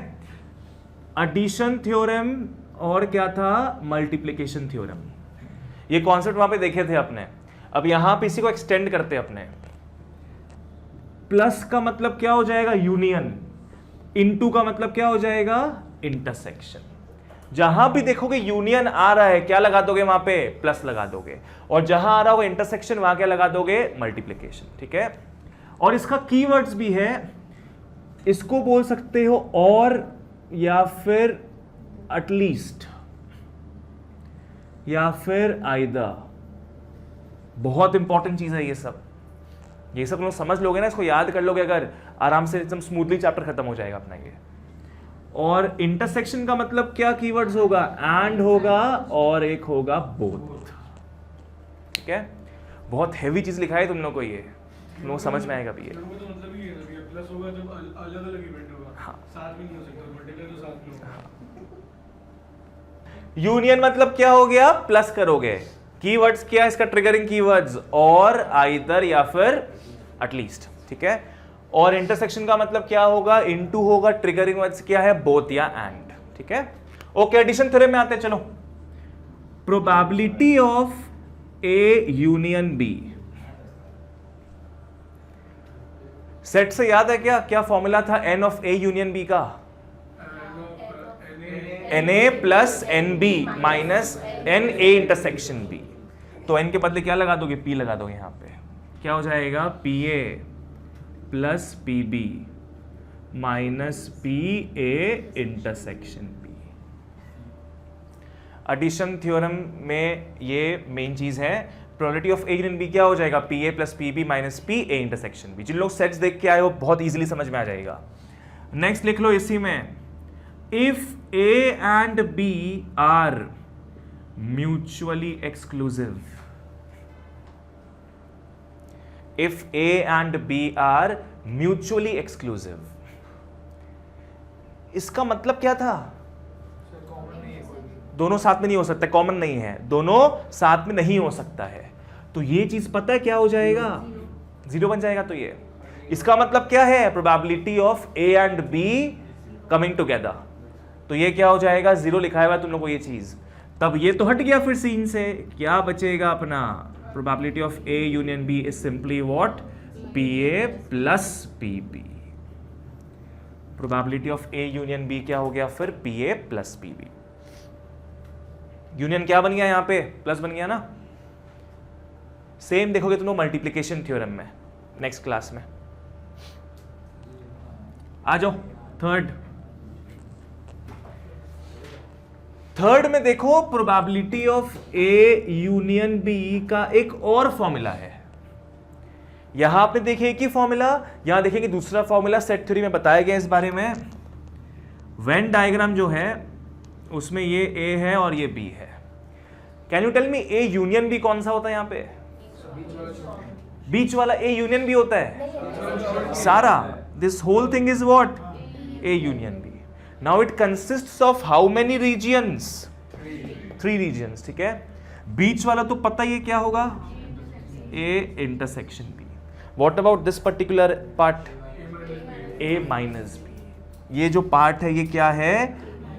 Speaker 1: एडिशन थ्योरम और क्या था, मल्टीप्लिकेशन थ्योरम. ये कॉन्सेप्ट वहां पे देखे थे अपने. अब यहां पे इसी को एक्सटेंड करते हैं अपने. प्लस का मतलब क्या हो जाएगा, यूनियन. इनटू का मतलब क्या हो जाएगा, इंटरसेक्शन. जहां भी देखोगे यूनियन आ रहा है क्या लगा दोगे वहां पे, प्लस लगा दोगे, और जहां आ रहा होगा इंटरसेक्शन वहां क्या लगा दोगे, मल्टीप्लिकेशन. ठीक है, और इसका कीवर्ड्स भी है, इसको बोल सकते हो और, या फिर एटलीस्ट, या फिर आइदर. बहुत इंपॉर्टेंट चीज है ये सब. ये सब लोग समझ लोगे ना, इसको याद कर लोगे अगर, आराम से एकदम स्मूथली चैप्टर खत्म हो जाएगा अपना ये. और इंटरसेक्शन का मतलब क्या कीवर्ड्स होगा, एंड होगा और एक होगा बोथ। ठीक है, बहुत हैवी चीज लिखा है तुम लोग को, ये तुम लोग समझ में आएगा भी ये।
Speaker 3: तो मतलब ये है कि प्लस होगा जब अलग अलग इवेंट होगा,
Speaker 1: हाँ।
Speaker 3: साथ में नहीं हो सकता, मल्टीप्लाई तो साथ में होगा।
Speaker 1: यूनियन मतलब क्या हो गया, प्लस करोगे। कीवर्ड्स क्या है इसका, ट्रिगरिंग कीवर्ड्स, और आइदर या फिर एटलीस्ट। ठीक है, और इंटरसेक्शन का मतलब क्या होगा, इनटू होगा, ट्रिगरिंग वर्ड्स क्या है, बोथ या एंड। ठीक है, ओके, एडिशन थ्योरम में आते हैं, चलो। Probability of A union B, set से याद है क्या, क्या फॉर्मूला था n of A union B का, n A plus n B minus n A intersection B. तो एन के बदले क्या लगा दोगे, पी लगा दोगे। यहां पे क्या हो जाएगा, P A plus P B minus P A intersection B. Addition theorem में ये मेन चीज है। Probability of A union B क्या हो जाएगा, P A plus P B minus P A intersection B. जिन लोग सेट्स देख के आए हो बहुत इजीली समझ में आ जाएगा। नेक्स्ट लिख लो इसी में, if A and B are mutually exclusive, if A and B are mutually exclusive, इसका मतलब क्या था, दोनों साथ में नहीं हो सकता, कॉमन नहीं है, दोनों साथ में नहीं हो सकता है। तो ये चीज पता है क्या हो जाएगा, जीरो बन जाएगा। तो ये इसका मतलब क्या है, probability of A and be coming together. तो ये क्या हो जाएगा, जीरो लिखा हुआ तुम लोग को ये चीज। तब ये तो हट गया फिर सीन से, क्या बचेगा अपना, probability of A union B is simply what, P A plus P B. Probability of A union B क्या हो गया फिर, P A plus P B. Union क्या बन गया, यहां पे प्लस बन गया ना। सेम देखोगे तुम लोग मल्टीप्लिकेशन थ्योरम में नेक्स्ट क्लास में। आ जाओ थर्ड में देखो, probability of A union B का एक और फॉर्मूला है। यहां आपने देखे एक ही फॉर्मूला, यहां देखेंगे दूसरा फॉर्मूला सेट थ्योरी में बताया गया इस बारे में। वेन डायग्राम जो है उसमें ये ए है और ये बी है। Can you tell me A union B कौन सा होता है, यहां पे बीच वाला ए यूनियन बी होता है सारा। This whole thing is what, A union B. Now it consists of how many regions, 3 regions. ठीक है, बीच वाला तो पता ही है क्या होगा, A intersection B. What about this particular part, A minus B. ये जो पार्ट है ये क्या है,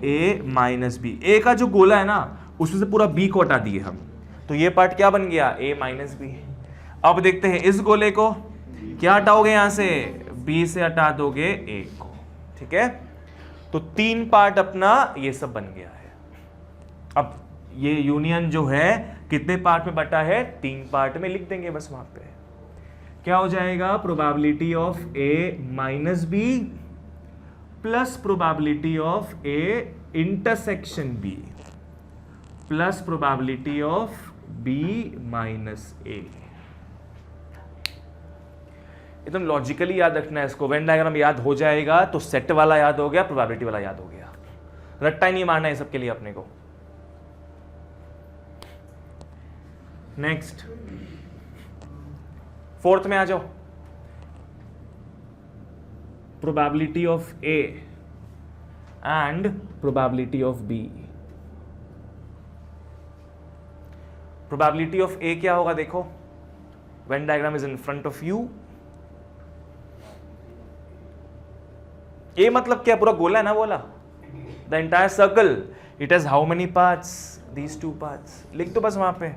Speaker 1: ए माइनस बी। ए का जो गोला है ना उसमें से पूरा बी को हटा दिए हम, तो ये पार्ट क्या बन गया, ए माइनस बी। अब देखते हैं इस गोले को क्या हटाओगे, यहां से बी से हटा दोगे ए को। ठीक है, तो 3 पार्ट अपना ये सब बन गया है। अब ये यूनियन जो है कितने पार्ट में बटा है, 3 पार्ट में लिख देंगे बस। वहां पे क्या हो जाएगा, probability of A minus B plus probability of A intersection B plus probability of B minus A. एकदम लॉजिकली याद रखना है इसको। वेन डायग्राम याद हो जाएगा तो सेट वाला याद हो गया, प्रोबेबिलिटी वाला याद हो गया। रट्टा ही नहीं मारना है सबके लिए अपने को। नेक्स्ट फोर्थ में आ जाओ, probability of A and probability of B. Probability of A क्या होगा, देखो Venn diagram is in front of you. A मतलब क्या, पूरा गोला है ना बोला, the entire circle. It has how many parts, these 2 parts. लिख दो बस वहां पे,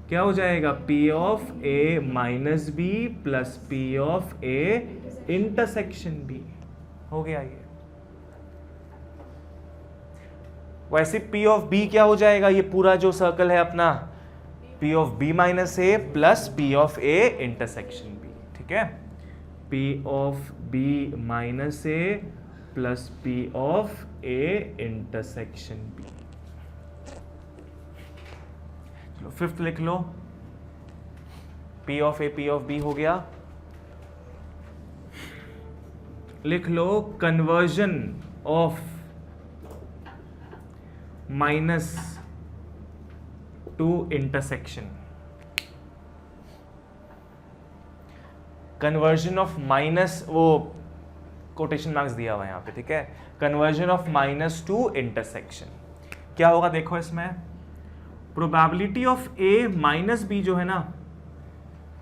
Speaker 1: क्या हो जाएगा, P of A minus B plus P of A intersection B. हो गया ये। वैसे पी ऑफ बी क्या हो जाएगा, ये पूरा जो सर्कल है अपना, P of B minus A plus P of A intersection B. ठीक है, P of B minus A plus P of A intersection B. चलो 5th लिख लो, P of A P of B हो गया। लिख लो conversion of -2 intersection, conversion of minus, वो कोटेशन मार्क्स दिया हुआ है यहां पे, ठीक है, कन्वर्जन ऑफ -2 इंटरसेक्शन। क्या होगा देखो इसमें, probability of A minus B जो है ना,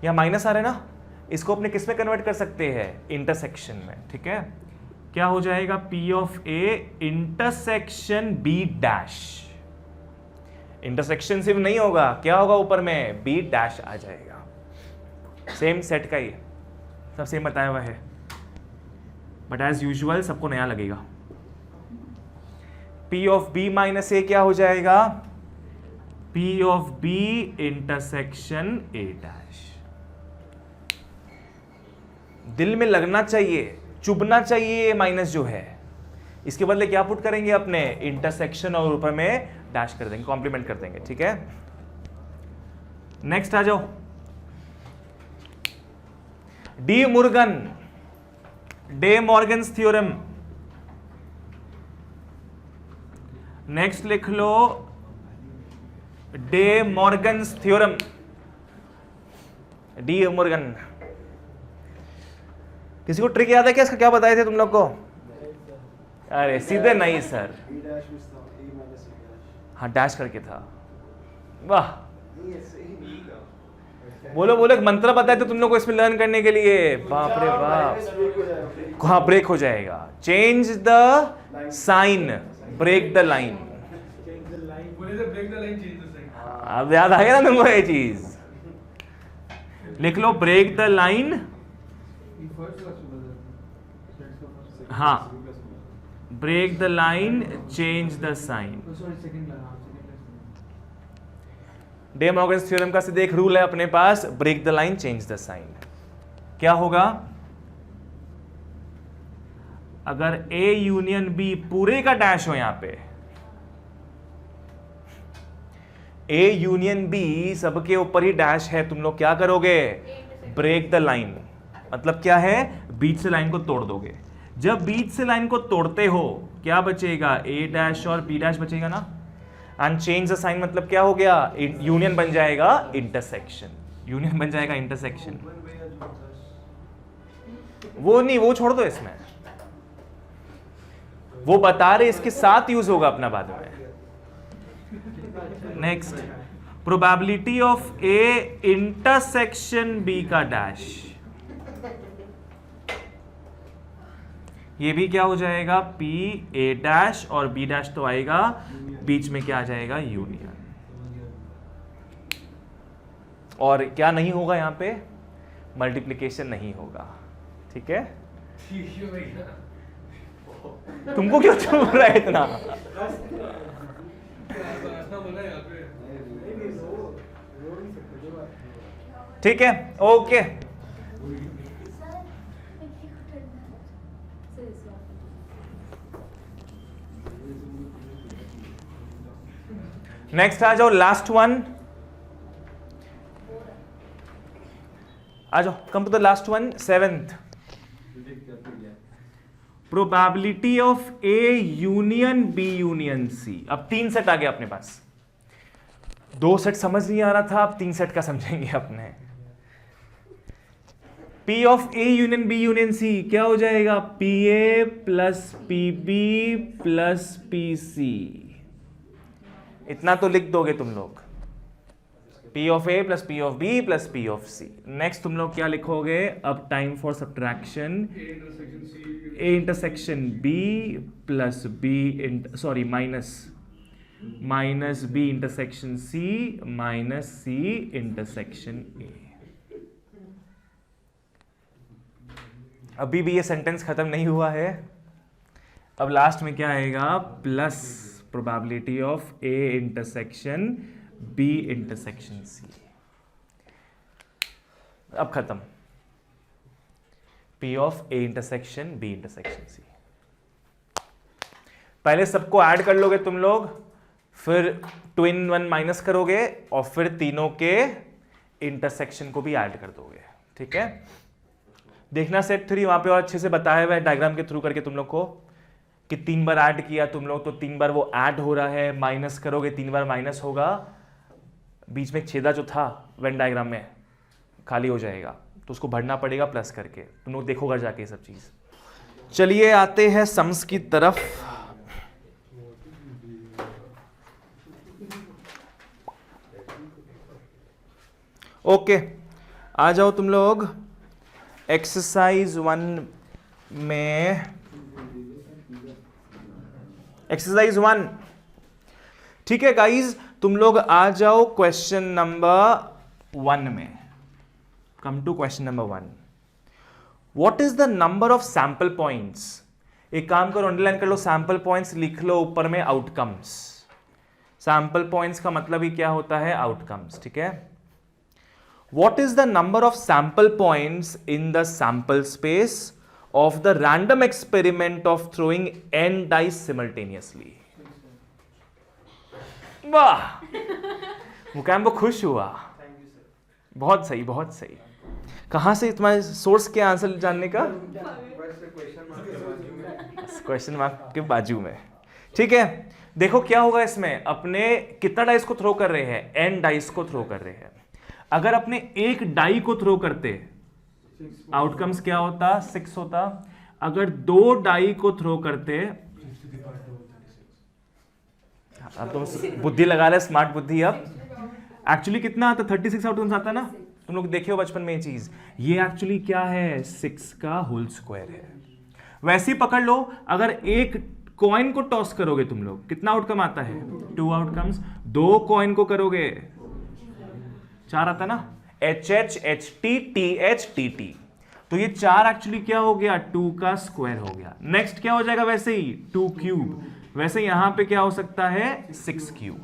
Speaker 1: या माइनस आ रहा है ना, इसको अपने किस में कन्वर्ट कर सकते हैं, इंटरसेक्शन में, ठीक है। क्या हो जाएगा, P of A intersection B dash. Intersection सिर्फ नहीं होगा, क्या होगा ऊपर में, बी डैश आ जाएगा। सेम सेट का ही सब सेम बताया हुआ है, बट एज यूजुअल सबको नया लगेगा। P of B minus A क्या हो जाएगा, P of B intersection A dash. दिल में लगना चाहिए, चुभना चाहिए ये माइनस जो है, इसके बदले क्या पुट करेंगे अपने, इंटरसेक्शन और ऊपर में डैश कर देंगे, कॉम्प्लीमेंट कर देंगे, ठीक है। नेक्स्ट आ जाओ, डी मॉर्गन्स थ्योरम। नेक्स्ट लिख लो De Morgan's theorem, De Morgan. किसी को ट्रिक याद है क्या, इसका क्या बताए थे तुम लोग को, अरे सीधे नहीं सर, हाँ डैश करके था, वाह, बोलो बोलो, एक मंत्र बताए थे तुम लोग को इसमें लर्न करने के लिए, बाप रे बाप, हाँ ब्रेक हो जाएगा, change the sign break the line, अब याद आ गया ना तुमको ये चीज, लिख लो ब्रेक द लाइन, हाँ break the line change the sign. De Morgan's theorem का सीधे एक रूल है अपने पास, break the line change the sign. क्या होगा, अगर ए यूनियन बी पूरे का डैश हो, यहां पे ए यूनियन बी सबके ऊपर ही डैश है, तुम लोग क्या करोगे, ब्रेक द लाइन, मतलब क्या है, बीच से लाइन को तोड़ दोगे। जब बीच से लाइन को तोड़ते हो क्या बचेगा, ए डैश और बी डैश बचेगा ना, एंड चेंज द साइन मतलब क्या हो गया, यूनियन बन जाएगा इंटरसेक्शन, यूनियन बन जाएगा इंटरसेक्शन। वो नहीं, वो छोड़ दो, इसमें वो बता रहे इसके साथ यूज होगा अपना बाद में। Next, probability of A intersection B का डैश, ये भी क्या हो जाएगा, पी ए डैश और बी डैश तो आएगा, बीच में क्या आ जाएगा, यूनियन। और क्या नहीं होगा यहां पे, मल्टीप्लिकेशन नहीं होगा, ठीक है। तुमको क्यों चुभ रहा है इतना, ठीक है, ओके। नेक्स्ट आ जाओ, लास्ट वन आ जाओ, come to the last one, 7th, probability of A union B union C. अब 3 सेट आ गया अपने पास, 2 सेट समझ नहीं आ रहा था, अब 3 सेट का समझेंगे अपने। P of A union B union C क्या हो जाएगा, P A plus P B plus P C, इतना तो लिख दोगे तुम लोग, P of A plus P of B plus P of C. Next तुम लोग क्या लिखोगे, अब time for subtraction, A intersection B plus B, sorry minus B intersection C minus C intersection A. अभी भी ये सेंटेंस खत्म नहीं हुआ है, अब लास्ट में क्या आएगा, plus probability of A intersection B intersection C. अब खत्म, P of A intersection B intersection C. पहले सबको ऐड कर लोगे तुम लोग, फिर 2 in 1 माइनस करोगे और फिर तीनों के इंटरसेक्शन को भी ऐड कर दोगे, ठीक है। देखना सेट 3 वहां पे और अच्छे से बताया हुआ है डायग्राम के थ्रू करके तुम लोग को, कि 3 बार ऐड किया तुम लोग तो 3 बार वो ऐड हो रहा है, माइनस करोगे 3 बार माइनस होगा, बीच में एक छेदा जो था वेन डायग्राम में खाली हो जाएगा, तो उसको भरना पड़ेगा प्लस करके। तुम लोग देखोगा जाके ये सब चीज। चलिए आते हैं सम्स की तरफ। ओके आ जाओ तुम लोग एक्सरसाइज 1 में। एक्सरसाइज 1 ठीक है गाइज, तुम लोग आ जाओ क्वेश्चन नंबर 1 में। Come to question number 1। What is the number of sample points? एक काम करो, अंडरलाइन कर लो, सैंपल पॉइंट्स लिख लो ऊपर में आउटकम्स। सैंपल पॉइंट्स का मतलब ही क्या होता है? आउटकम्स, ठीक है। What is the number of sample points in the sample space of the random experiment of throwing n dice simultaneously? वाह, मुकाम वो खुश हुआ। बहुत सही, बहुत सही। कहां से तुम्हारे सोर्स के आंसर जानने का? क्वेश्चन मार्क के बाजू में, ठीक है। देखो क्या होगा इसमें, अपने कितना डाइस को थ्रो कर रहे हैं? n डाइस को थ्रो कर रहे हैं। अगर अपने एक डाई को थ्रो करते, आउटकम्स क्या होता? 6 होता। अगर 2 डाई को थ्रो करते, अब तो बुद्धि लगा रहे, स्मार्ट बुद्धि। अब एक्चुअली कितना आता? 36 आउटकम्स आता ना, तुम लोग देखे हो बचपन में ये चीज। ये एक्चुअली क्या है? 6 का होल स्क्वायर है। वैसे ही पकड़ लो, अगर एक कॉइन को टॉस करोगे तुम लोग, कितना आउटकम आता है? 2 आउटकम्स। 2 कॉइन को करोगे 4 आता ना, HH HT TH TT। तो ये 4 एक्चुअली क्या हो गया? 2 का स्क्वायर हो गया। नेक्स्ट क्या हो जाएगा? वैसे ही 2 क्यूब। वैसे यहां पे क्या हो सकता है? 6 क्यूब।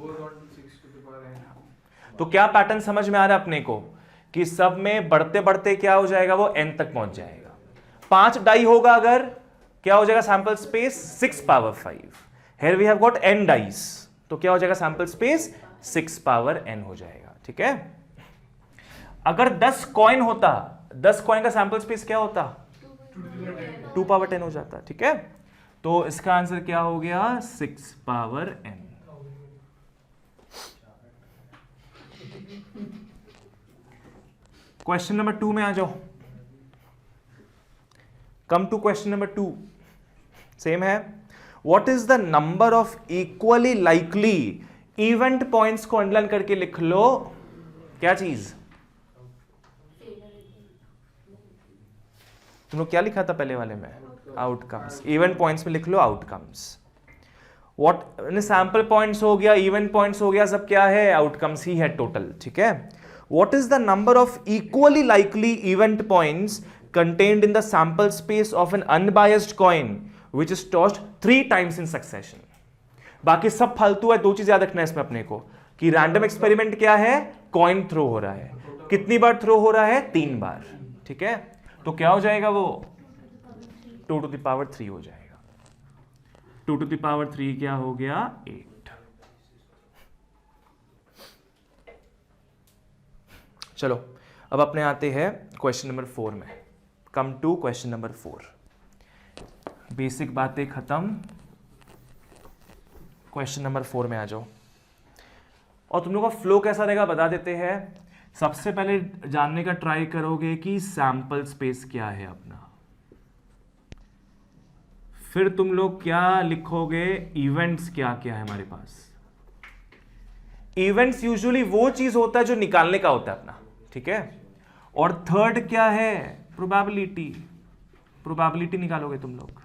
Speaker 1: तो क्या पैटर्न समझ में आ रहा है अपने को कि सब में बढ़ते बढ़ते क्या हो जाएगा? वो n तक पहुंच जाएगा। 5 डाई होगा अगर, क्या हो जाएगा sample space? 6 power 5। Here we have got n dice, तो क्या हो जाएगा सैंपल स्पेस? 6 पावर n हो जाएगा, ठीक है। अगर 10 कॉइन होता, 10 कॉइन का सैंपल स्पेस क्या होता? 2 पावर 10 हो जाता, ठीक है। तो इसका आंसर क्या हो गया? 6 पावर n। क्वेश्चन नंबर 2 में आ जाओ। Come to question number 2। Same है। What is the number of equally likely event points को अंडरलाइन करके लिख लो। क्या चीज? तुम लोग क्या लिखा था पहले वाले में? आउटकम्स। इवेंट पॉइंट्स में लिख लो आउटकम्स। व्हाट सैंपल पॉइंट्स हो गया, इवेंट पॉइंट्स हो गया, सब क्या है? आउटकम्स ही है टोटल, ठीक है। What is the number of equally likely event points contained in the sample space of an unbiased coin which is tossed 3 times in succession? बाकी सब फालतू है। 2 चीज याद रखना है इसमें अपने को कि रैंडम एक्सपेरिमेंट क्या है? कॉइन थ्रो हो रहा है। कितनी बार थ्रो हो रहा है? 3 बार, ठीक है। तो क्या हो जाएगा? वो 2 to the power 3 हो जाएगा। 2 to the power 3 क्या हो गया? 8। चलो अब अपने आते हैं क्वेश्चन नंबर 4 में। Come to question number 4। Basic बातें खत्म, क्वेश्चन नंबर 4 में आ जाओ। और तुम लोग का फ्लो कैसा रहेगा बता देते हैं। सबसे पहले जानने का ट्राई करोगे कि सैंपल स्पेस क्या है अपना। फिर तुम लोग क्या लिखोगे? इवेंट्स क्या क्या है हमारे पास। इवेंट्स यूजुअली वो चीज होता है जो निकालने का होता है अपना, ठीक है। और थर्ड क्या है? प्रोबेबिलिटी। प्रोबेबिलिटी निकालोगे तुम लोग।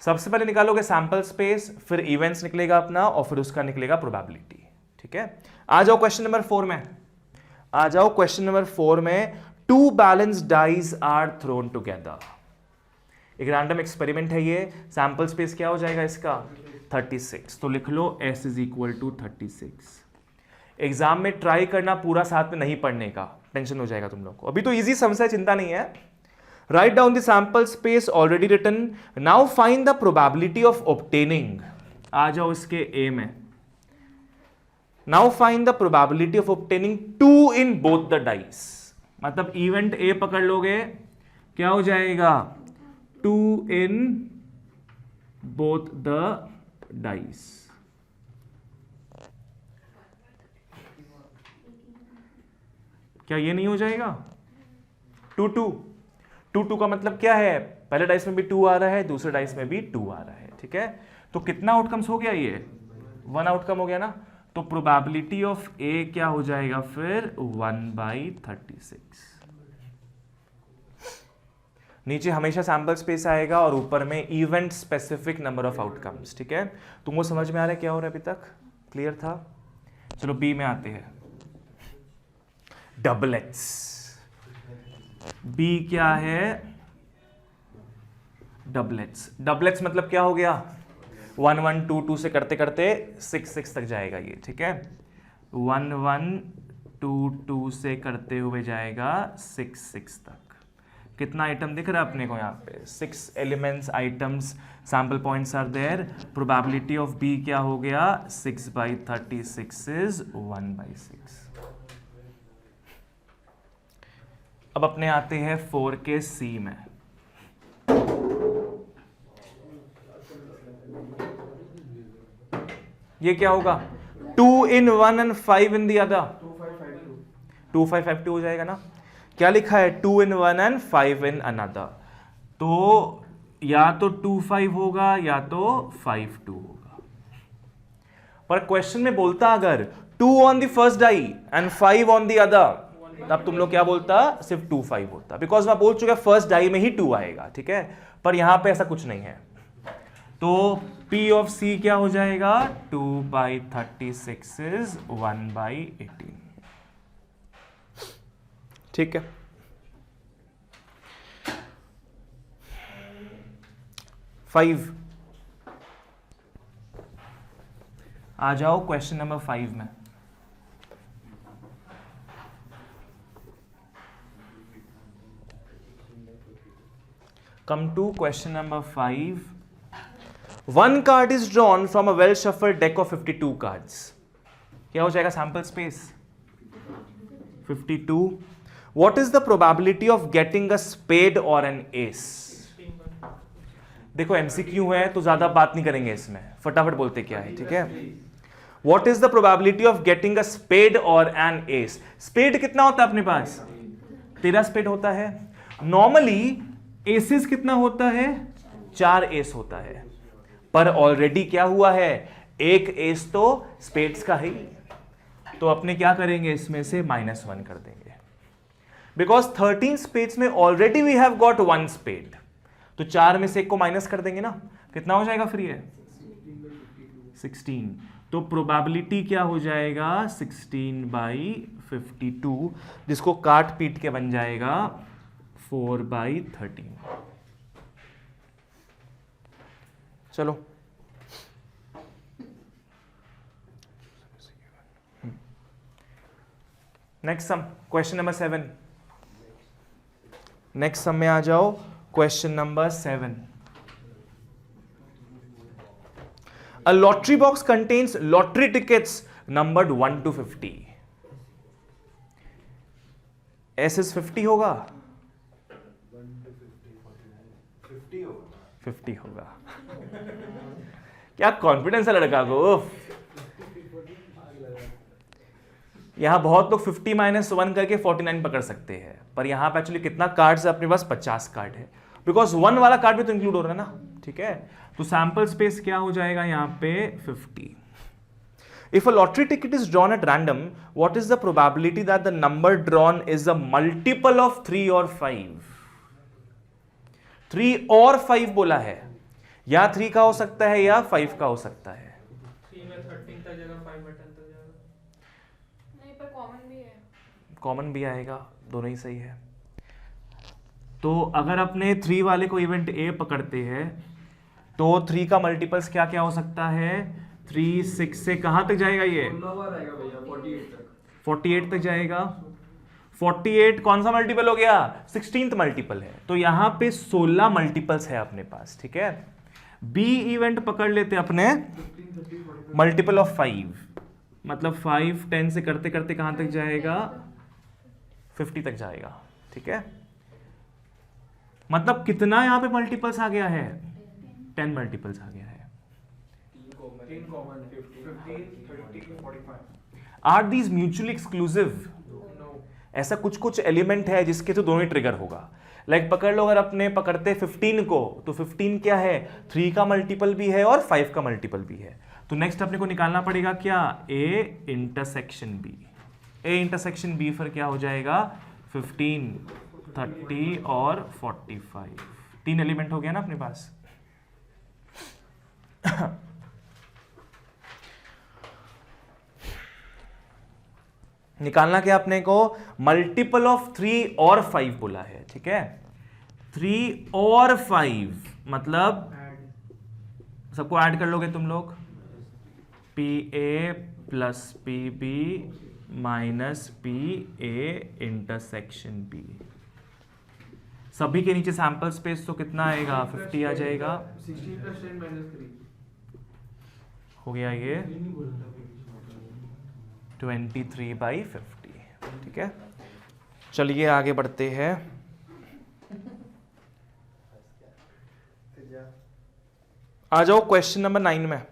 Speaker 1: सबसे पहले निकालोगे सैंपल स्पेस, फिर इवेंट्स निकलेगा अपना, और फिर उसका निकलेगा प्रोबेबिलिटी, ठीक है। आ जाओ क्वेश्चन नंबर 4 में। आ जाओ क्वेश्चन नंबर 4 में। 2 balanced dice are thrown together. एक रैंडम एक्सपेरिमेंट है ये। सैंपल स्पेस क्या हो जाएगा इसका? 36। तो लिख लो S is equal to 36। Exam में ट्राई करना पूरा साथ में नहीं पढ़ने का, टेंशन हो जाएगा तुम लोग को। अभी तो इजी समझ है, चिंता नहीं है। Write down the sample space already written. Now find the probability of obtaining. आ जाओ इसके ए में। Now find the probability of obtaining 2 in both the dice. मतलब इवेंट ए पकड़ लोगे, क्या हो जाएगा? 2 इन both the dice. क्या ये नहीं हो जाएगा? 2 का मतलब क्या है? पहले डाइस में भी 2 आ रहा है, दूसरे डाइस में भी 2 आ रहा है, ठीक है? तो कितना आउटकम्स हो गया? ये 1 आउटकम हो गया ना। तो प्रोबेबिलिटी ऑफ ए क्या हो जाएगा फिर? 1/36। नीचे हमेशा सैंपल स्पेस आएगा और ऊपर में event specific number of outcomes, ठीक है? तुमको समझ में आ रहा है क्या हो रहा है अभी तक? क्लियर था? चलो बी में आते हैं। डबलेट्स। बी क्या है? डबलेट्स मतलब क्या हो गया? 1 1 2 2 से करते करते 6 6 तक जाएगा ये, ठीक है? 1 1 2 2 से करते हुए जाएगा 6 6 तक। कितना आइटम दिख रहा है अपने को यहाँ पे? 6 elements, items, sample points are there. Probability of B क्या हो गया? 6/36 इज 1/6। अब अपने आते हैं 4 के सी में। ये क्या होगा? 2 in 1 and 5 in the other। 2 5 5 2 हो जाएगा ना। क्या लिखा है? 2 in 1 and 5 in another। तो या तो 2 5 होगा या तो 5 2 होगा। पर क्वेश्चन में बोलता अगर 2 on the first die and 5 on the other, तब तुम लोग क्या बोलता? सिर्फ 2 5 होता, बिकॉज मैं बोल चुका फर्स्ट डाई में ही 2 आएगा, ठीक है? पर यहां पे ऐसा कुछ नहीं है। तो P ऑफ C क्या हो जाएगा? 2/36 इज 1/18, ठीक है? फाइव आ जाओ क्वेश्चन नंबर 5 में। Come to question number 5. One card is drawn from a well shuffled deck of 52 cards. क्या हो जाएगा sample space? 52. What is the probability of getting a spade or an ace? देखो MCQ है तो ज्यादा बात नहीं करेंगे इसमें, फटाफट बोलते क्या है, ठीक है? What is the probability of getting a spade or an ace? Spade कितना होता है अपने पास? 13 स्पेड होता है। नॉर्मली एसेस कितना होता है? 4 एस होता है, पर ऑलरेडी क्या हुआ है? एक एस तो स्पेड्स का ही, तो अपने क्या करेंगे? इसमें से -1 कर देंगे, बिकॉज 13 स्पेड्स में already we have got 1 spade, तो 4 में से 1 को माइनस कर देंगे ना। कितना हो जाएगा फिर ये? 16। तो प्रोबेबिलिटी क्या हो जाएगा? 16/52, जिसको काट पीट के बन जाएगा 4/13। चलो next sum, question number 7। Next sum में आ जाओ, question number 7। A lottery box contains lottery tickets numbered 1 to 50. S is 50 होगा? 50 होगा। क्या कॉन्फिडेंस है लड़का को। यहां बहुत लोग 50 - 1 करके 49 पकड़ सकते हैं, पर यहां पे एक्चुअली कितना कार्ड्स है अपने पास? 50 कार्ड है, बिकॉज 1 वाला कार्ड भी तो इंक्लूड हो रहा है ना, ठीक है? तो सैंपल स्पेस क्या हो जाएगा यहां पे? 50। If a lottery ticket is drawn at random, what is the probability that the number drawn is a multiple of 3 or 5? 3 और 5 बोला है, या 3 का हो सकता है या 5 का हो सकता है।
Speaker 3: 3 में 13 तक जाएगा, 5 में 10 तक जाएगा।
Speaker 2: नहीं, पर कॉमन भी है।
Speaker 1: कॉमन भी आएगा, दोनों ही सही है। तो अगर अपने 3 वाले को इवेंट ए पकड़ते हैं तो 3 का मल्टीपल्स क्या क्या हो सकता है? 3 6 से कहां तक जाएगा ये? 48 तक जाएगा। 48 कौन सा मल्टीपल हो गया? 16th मल्टीपल है, तो यहां पे 16 मल्टीपल्स है अपने पास, ठीक है? बी इवेंट पकड़ लेते अपने मल्टीपल ऑफ 5, मतलब 5 10 से करते करते कहां तक जाएगा? 50 तक जाएगा, ठीक है? मतलब कितना यहां पे मल्टीपल्स आ गया है? 10 मल्टीपल्स आ गया है।
Speaker 3: 3 common 15 30 45।
Speaker 1: Are these mutually exclusive?
Speaker 3: No.
Speaker 1: ऐसा कुछ कुछ एलिमेंट है जिसके तो दोनों ही ट्रिगर होगा। लाइक पकड़ लो, अगर अपने पकड़ते 15 को, तो 15 क्या है, 3 का मल्टीपल भी है और 5 का मल्टीपल भी है। तो नेक्स्ट अपने को निकालना पड़ेगा क्या, A intersection B. A intersection B फिर क्या हो जाएगा, 15 30 और 45। 3 एलिमेंट हो गया ना अपने पास। निकालना क्या अपने को, मल्टीपल ऑफ 3 और 5 बोला है, ठीक है। 3 और 5 मतलब सबको ऐड कर लोगे तुम लोग, P A plus P B minus P A intersection B. सभी के नीचे सैंपल स्पेस तो कितना आएगा, 50 आ जाएगा।
Speaker 3: 16 + 10 - 3
Speaker 1: हो गया ये 23/50, ठीक है। चलिए आगे बढ़ते हैं। आ जाओ क्वेश्चन नंबर 9 में।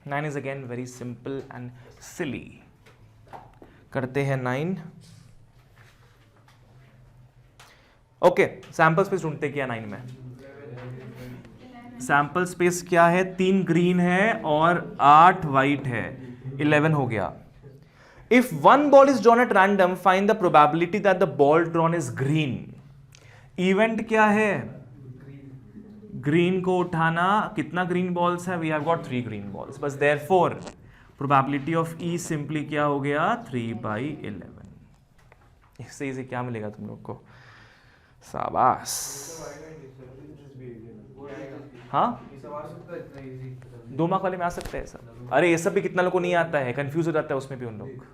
Speaker 1: 9 is again very simple and silly. करते हैं 9। ओके, सैंपल स्पेस ढूंढते क्या 9 में। सैंपल स्पेस क्या है, 3 ग्रीन है और 8 वाइट है, 11 हो गया। If one ball is drawn at random, find the probability that the ball drawn is green. Event क्या है, ग्रीन को उठाना। कितना ग्रीन बॉल्स है, we have got 3 green balls, बस therefore probability of E simply क्या हो गया, 3/11। इससे इसे क्या मिलेगा तुम लोग को, शाबाश। हाँ, 2 मार्क वाले में आ सकते हैं सब। अरे ये सब भी कितना लोग को नहीं आता है, कंफ्यूज हो जाता है उसमें भी उन लोग।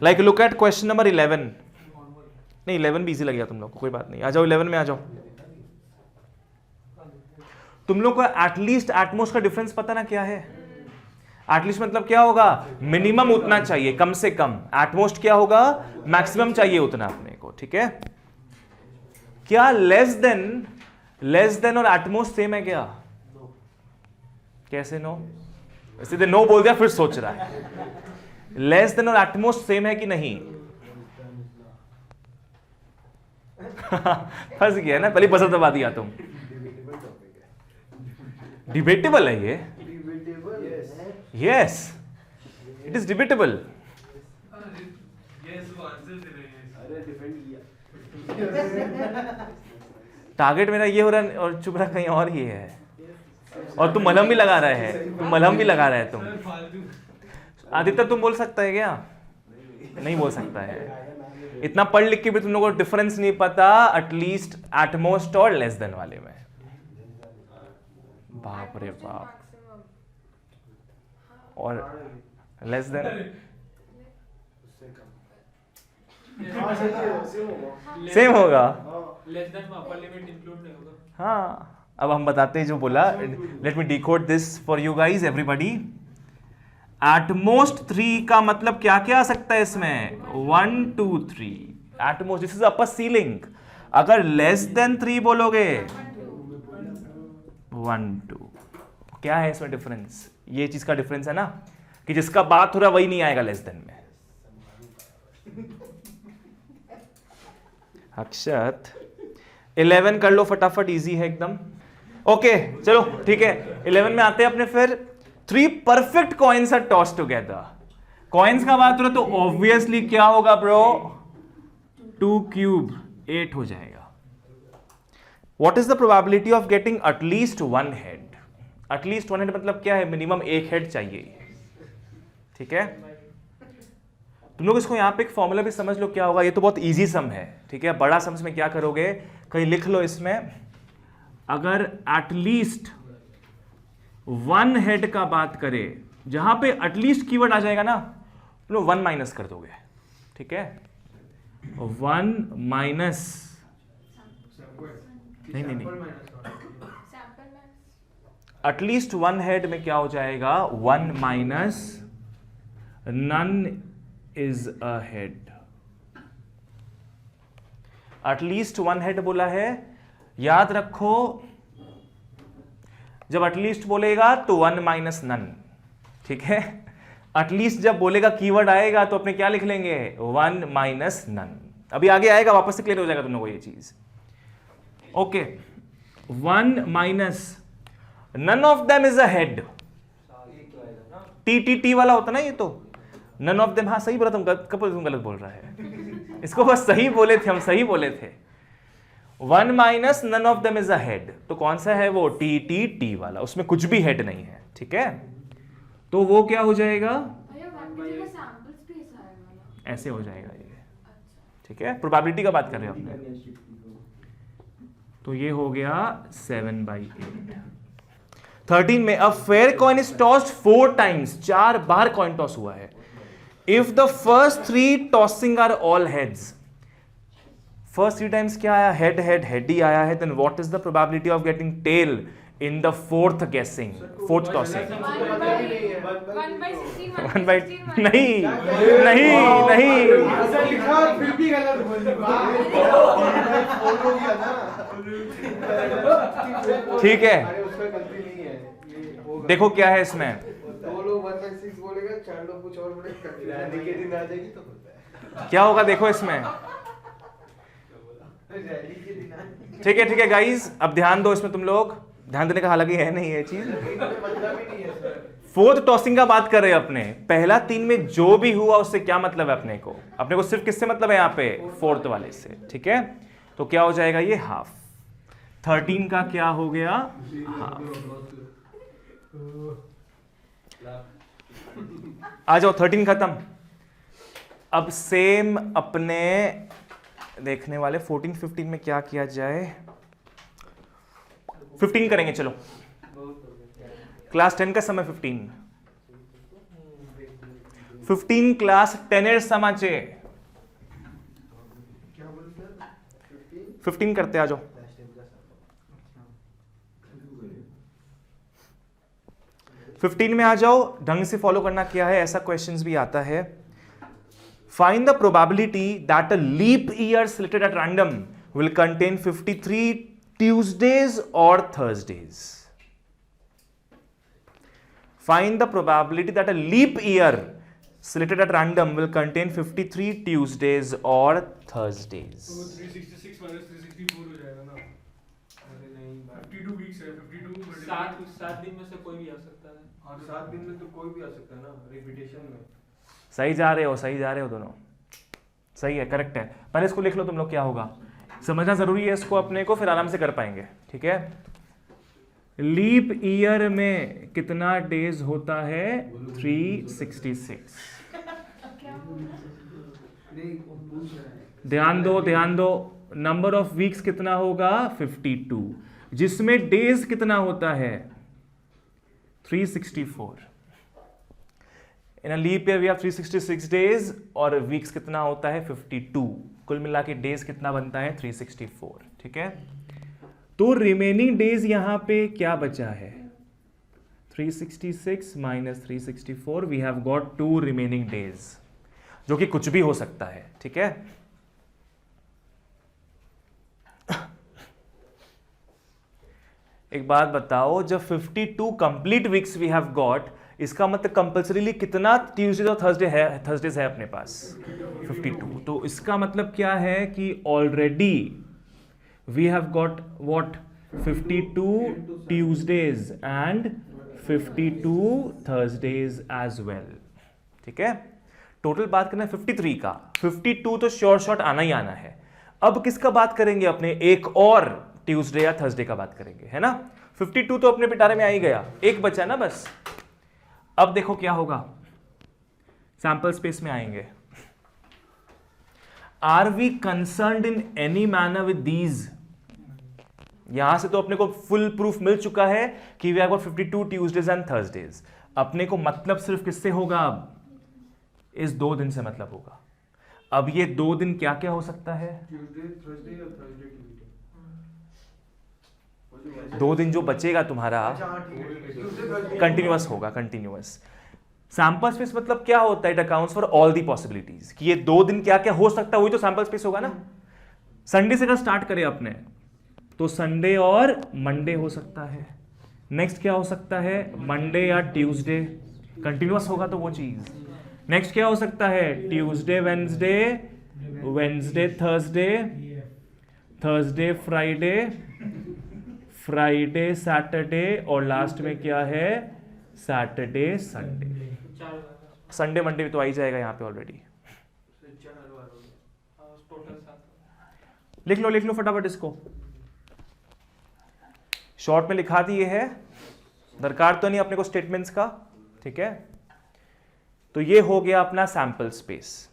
Speaker 1: Like look at question number 11। नहीं 11 भी इजी लग गया तुम लोग को, कोई बात नहीं। आ जाओ 11 में आ जाओ। तुम लोग को एटलीस्ट एटमोस्ट का डिफरेंस पता ना क्या है। एटलीस्ट मतलब क्या होगा, मिनिमम उतना चाहिए, कम से कम। एटमोस्ट क्या होगा, मैक्सिमम चाहिए उतना अपने को, ठीक है। क्या लेस देन और एटमोस्ट सेम है क्या, कैसे नो, सीधे नो बोल दिया फिर सोच रहा है। लेस देन और एटमोस्ट सेम है कि नहीं, फंस गया ना, पहले बजट दबा दिया तुम। डिबेटेबल है ये, yes it is debatable. Target मेरा ये हो रहा है और चुप रहा कहीं और ही है, और तुम मलहम भी लगा रहे हैं, तुम मलहम भी लगा रहे हैं तुम। आदित्य तुम बोल सकता है क्या, नहीं बोल सकता है। इतना पढ़ लिख के भी तुम लोगों को डिफरेंस नहीं पता, एटलीस्ट एटमोस्ट और लेस देन वाले में। बाप रे बाप, और लेस देन सेम होगा।
Speaker 3: लेस देन में अपर लिमिट इंक्लूड नहीं होगा।
Speaker 1: हाँ, अब हम बताते हैं जो बोला। Let me decode this for you guys everybody. At most 3 का मतलब क्या क्या आ सकता है इसमें, 1 2 3। At most, this is upper ceiling. अगर लेस देन 3 बोलोगे 1 2। क्या है इसमें डिफरेंस, ये चीज का डिफरेंस है ना, कि जिसका बात हो रहा वही नहीं आएगा लेस देन में। अक्षत 11 कर लो फटाफट, इजी है एकदम। ओके चलो ठीक है, 11 में आते हैं अपने। फिर 3 perfect coins are toss together. Coins का बात हो रहा तो ऑब्वियसली क्या होगा ब्रो, 2 क्यूब 8 हो जाएगा। What is the probability of getting at least 1 head. At least 1 head मतलब क्या है, मिनिमम 1 हेड चाहिए, ठीक है। तुम लोग इसको यहां पे एक फॉर्मूला भी समझ लो क्या होगा। ये तो बहुत इजी सम है, ठीक है। बड़ा सम में क्या करोगे, कहीं लिख लो इसमें, अगर एटलीस्ट 1 हेड का बात करें, जहां पे एटलीस्ट कीवर्ड आ जाएगा ना, तुम लोग 1 माइनस कर दोगे, ठीक है। 1 माइनस नहीं एटलीस्ट 1 हेड में क्या हो जाएगा, 1 minus none is a head. At least 1 head बोला है, याद रखो जब एटलीस्ट बोलेगा तो 1 माइनस नन, ठीक है। एटलीस्ट जब बोलेगा कीवर्ड आएगा तो अपने क्या लिख लेंगे, 1 माइनस नन। अभी आगे आएगा, वापस से क्लियर हो जाएगा तुम लोगों को ये चीज। Okay, 1 minus none of them is a head, T वाला होता ना ये, तो नन ऑफ देम, हाँ सही बोला तुम, तुम गलत बोल रहा है, इसको बस सही बोले थे हम, सही बोले थे। 1 minus none of them is a head, तो कौन सा है वो, टी वाला, उसमें कुछ भी हेड नहीं है, ठीक है। तो वो क्या हो जाएगा,
Speaker 2: भैया 1 की जगह सैंपल स्पेस आएगा ना,
Speaker 1: ऐसे हो जाएगा ये,
Speaker 2: अच्छा
Speaker 1: ठीक है। प्रोबेबिलिटी का बात कर रहे हो अपने, तो ये हो गया 7/8। 13 में a fair coin is tossed 4 times, 4 बार कॉइन टॉस हुआ है। If the first 3 tossing are all heads, first 3 times क्या आया, हेड हेड हेड ही आया है, then what is the probability of getting tail in the fourth guessing, fourth tossing.
Speaker 2: 1/16
Speaker 1: नहीं नहीं नहीं,
Speaker 3: लिखा फिर भी गलत बोल
Speaker 1: ठीक है।
Speaker 4: उसमें गलती नहीं है, ये होगा।
Speaker 1: देखो क्या है इसमें,
Speaker 4: 2 लोग 1/6 बोलेगा, 4 लोग कुछ और बोलेगा, कंफ्यूजन निकेटिंग आ जाएगी तो होता है।
Speaker 1: क्या होगा देखो इसमें,
Speaker 4: रैली के दिन
Speaker 1: ठीक है गाइज, अब ध्यान दो इसमें, तुम लोग ध्यान देने का हालांकि है नहीं ये चीज।
Speaker 4: मतलब ही नहीं है सर।
Speaker 1: फोर्थ टॉसिंग का बात कर रहे हैं अपने, पहला 3 में जो भी हुआ उससे क्या मतलब है अपने को सिर्फ किससे मतलब है यहाँ पे, फोर्थ वाले से, ठीक है। तो क्या हो जाएगा ये, हाफ। 13 का क्या हो गया, हाफ। आ जाओ, 13 खत्म। अब सेम अपने देखने वाले 14 15 में क्या किया जाए, 15 करेंगे, चलो क्लास 10 का समय 15 क्लास 10 एर समाचे,
Speaker 4: क्या बोले सर,
Speaker 1: 15 करते, आ जाओ। 15 में आ जाओ, ढंग से फॉलो करना क्या है, ऐसा क्वेश्चंस भी आता है। Find the probability that a leap year selected at random will contain 53 Tuesdays और Thursdays. Find the probability that a leap year selected at random will contain 53 Tuesdays or Thursdays.
Speaker 3: तो 366 minus 364 हो जाएगा ना।
Speaker 4: अरे नहीं,
Speaker 3: 52 वीक्स है, 52
Speaker 5: सात दिन में से कोई भी आ सकता है।
Speaker 4: और 7 दिन में तो कोई भी आ सकता है ना, रिपीटेशन में।
Speaker 1: सही जा रहे हो दोनों, सही है, करेक्ट है। पहले इसको लिख लो तुम लोग, क्या होगा समझना जरूरी है इसको अपने को, फिर आराम से कर पाएंगे, ठीक है। लीप ईयर में कितना डेज होता है, 366। ध्यान दो, नंबर ऑफ वीक्स कितना होगा, 52, जिसमें डेज कितना होता है, 364। In a leap year we have 366 days, और वीक्स कितना होता है, 52। कुल मिला के डेज कितना बनता है, 364, ठीक है। तो रिमेनिंग डेज यहां पे क्या बचा है, 366 minus 364, we have got 2 remaining days, जो कि कुछ भी हो सकता है, ठीक है। एक बात बताओ, जब 52 complete weeks we have got, इसका मतलब कंपल्सरीली कितना ट्यूसडे और थर्सडेज है अपने पास, 52। तो इसका मतलब क्या है कि already we have got what, 52 Tuesdays and 52 Thursdays as well, ठीक है। टोटल बात करना है 53 का, 52 तो शॉर्ट आना ही आना है। अब किसका बात करेंगे अपने, एक और ट्यूसडे या थर्सडे का बात करेंगे, है ना। 52 तो अपने पिटारे में आ ही गया, एक बचा ना बस। अब देखो क्या होगा, सैंपल स्पेस में आएंगे। Are we concerned in any manner with these, यहां से तो अपने को फुल प्रूफ मिल चुका है कि we have got 52 Tuesdays and Thursdays. अपने को मतलब सिर्फ किससे होगा, अब इस 2 दिन से मतलब होगा। अब ये 2 दिन क्या क्या हो सकता है,
Speaker 4: ट्यूसडे, थर्सडे और थर्सडे की
Speaker 1: 2 दिन जो बचेगा तुम्हारा
Speaker 4: अच्छा हाँ ठीक है, ट्यूसडे थर्सडे
Speaker 1: कंटिन्यूअस होगा, कंटिन्यूअस। सैंपल स्पेस मतलब क्या होता है, it accounts for all the possibilities, कि ये 2 दिन क्या क्या हो सकता है, वही तो सैंपल स्पेस होगा ना। संडे से अगर स्टार्ट करें अपने, तो संडे और मंडे हो सकता है, नेक्स्ट क्या हो सकता है, मंडे या ट्यूसडे, कंटिन्यूअस होगा तो वो चीज। नेक्स्ट क्या हो सकता है, Tuesday Wednesday, Wednesday Thursday, Thursday Friday, Friday Saturday, और लास्ट में क्या है, सैटरडे संडे।
Speaker 5: 4 बार
Speaker 1: संडे मंडे भी तो आ ही जाएगा यहाँ पे ऑलरेडी।
Speaker 5: टोटल 7।
Speaker 1: लिख लो फटाफट इसको, शॉर्ट में लिखा दिए है, दरकार तो नहीं अपने को स्टेटमेंट्स का, ठीक है। तो ये हो गया अपना sample space.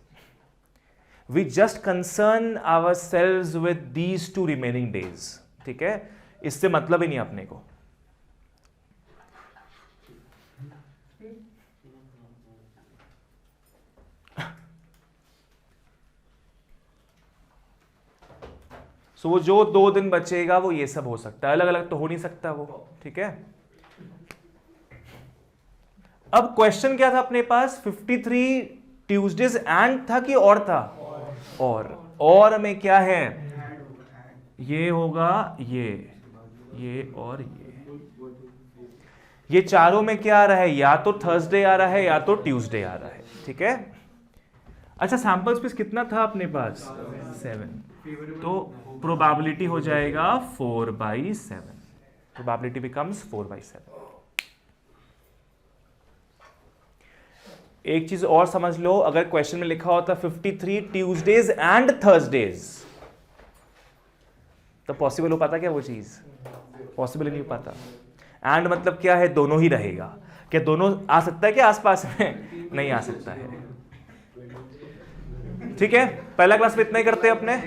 Speaker 1: We just concern ourselves with these 2 remaining days, ठीक है, इससे मतलब ही नहीं अपने को। सो वो जो 2 दिन बचेगा वो ये सब हो सकता है, अलग अलग तो हो नहीं सकता वो, ठीक है। अब क्वेश्चन क्या था अपने पास, 53 ट्यूसडेज एंड था कि और था, और में क्या है, ये होगा ये और ये चारों में क्या आ रहा है, या तो थर्सडे आ रहा है या तो ट्यूसडे आ रहा है, ठीक है। अच्छा सैंपल स्पेस कितना था अपने पास, 7, तो प्रोबेबिलिटी हो जाएगा 4/7, प्रोबेबिलिटी बिकम्स 4/7। एक चीज और समझ लो, अगर क्वेश्चन में लिखा होता 53 ट्यूसडेज एंड थर्सडेज, तो पॉसिबल हो पाता क्या वो चीज, पॉसिबल नहीं हो पाता। एंड मतलब क्या है, दोनों ही रहेगा, क्या दोनों आ सकता है क्या आसपास में, नहीं आ सकता है, ठीक है। पहला क्लास में इतना ही करते हैं अपने।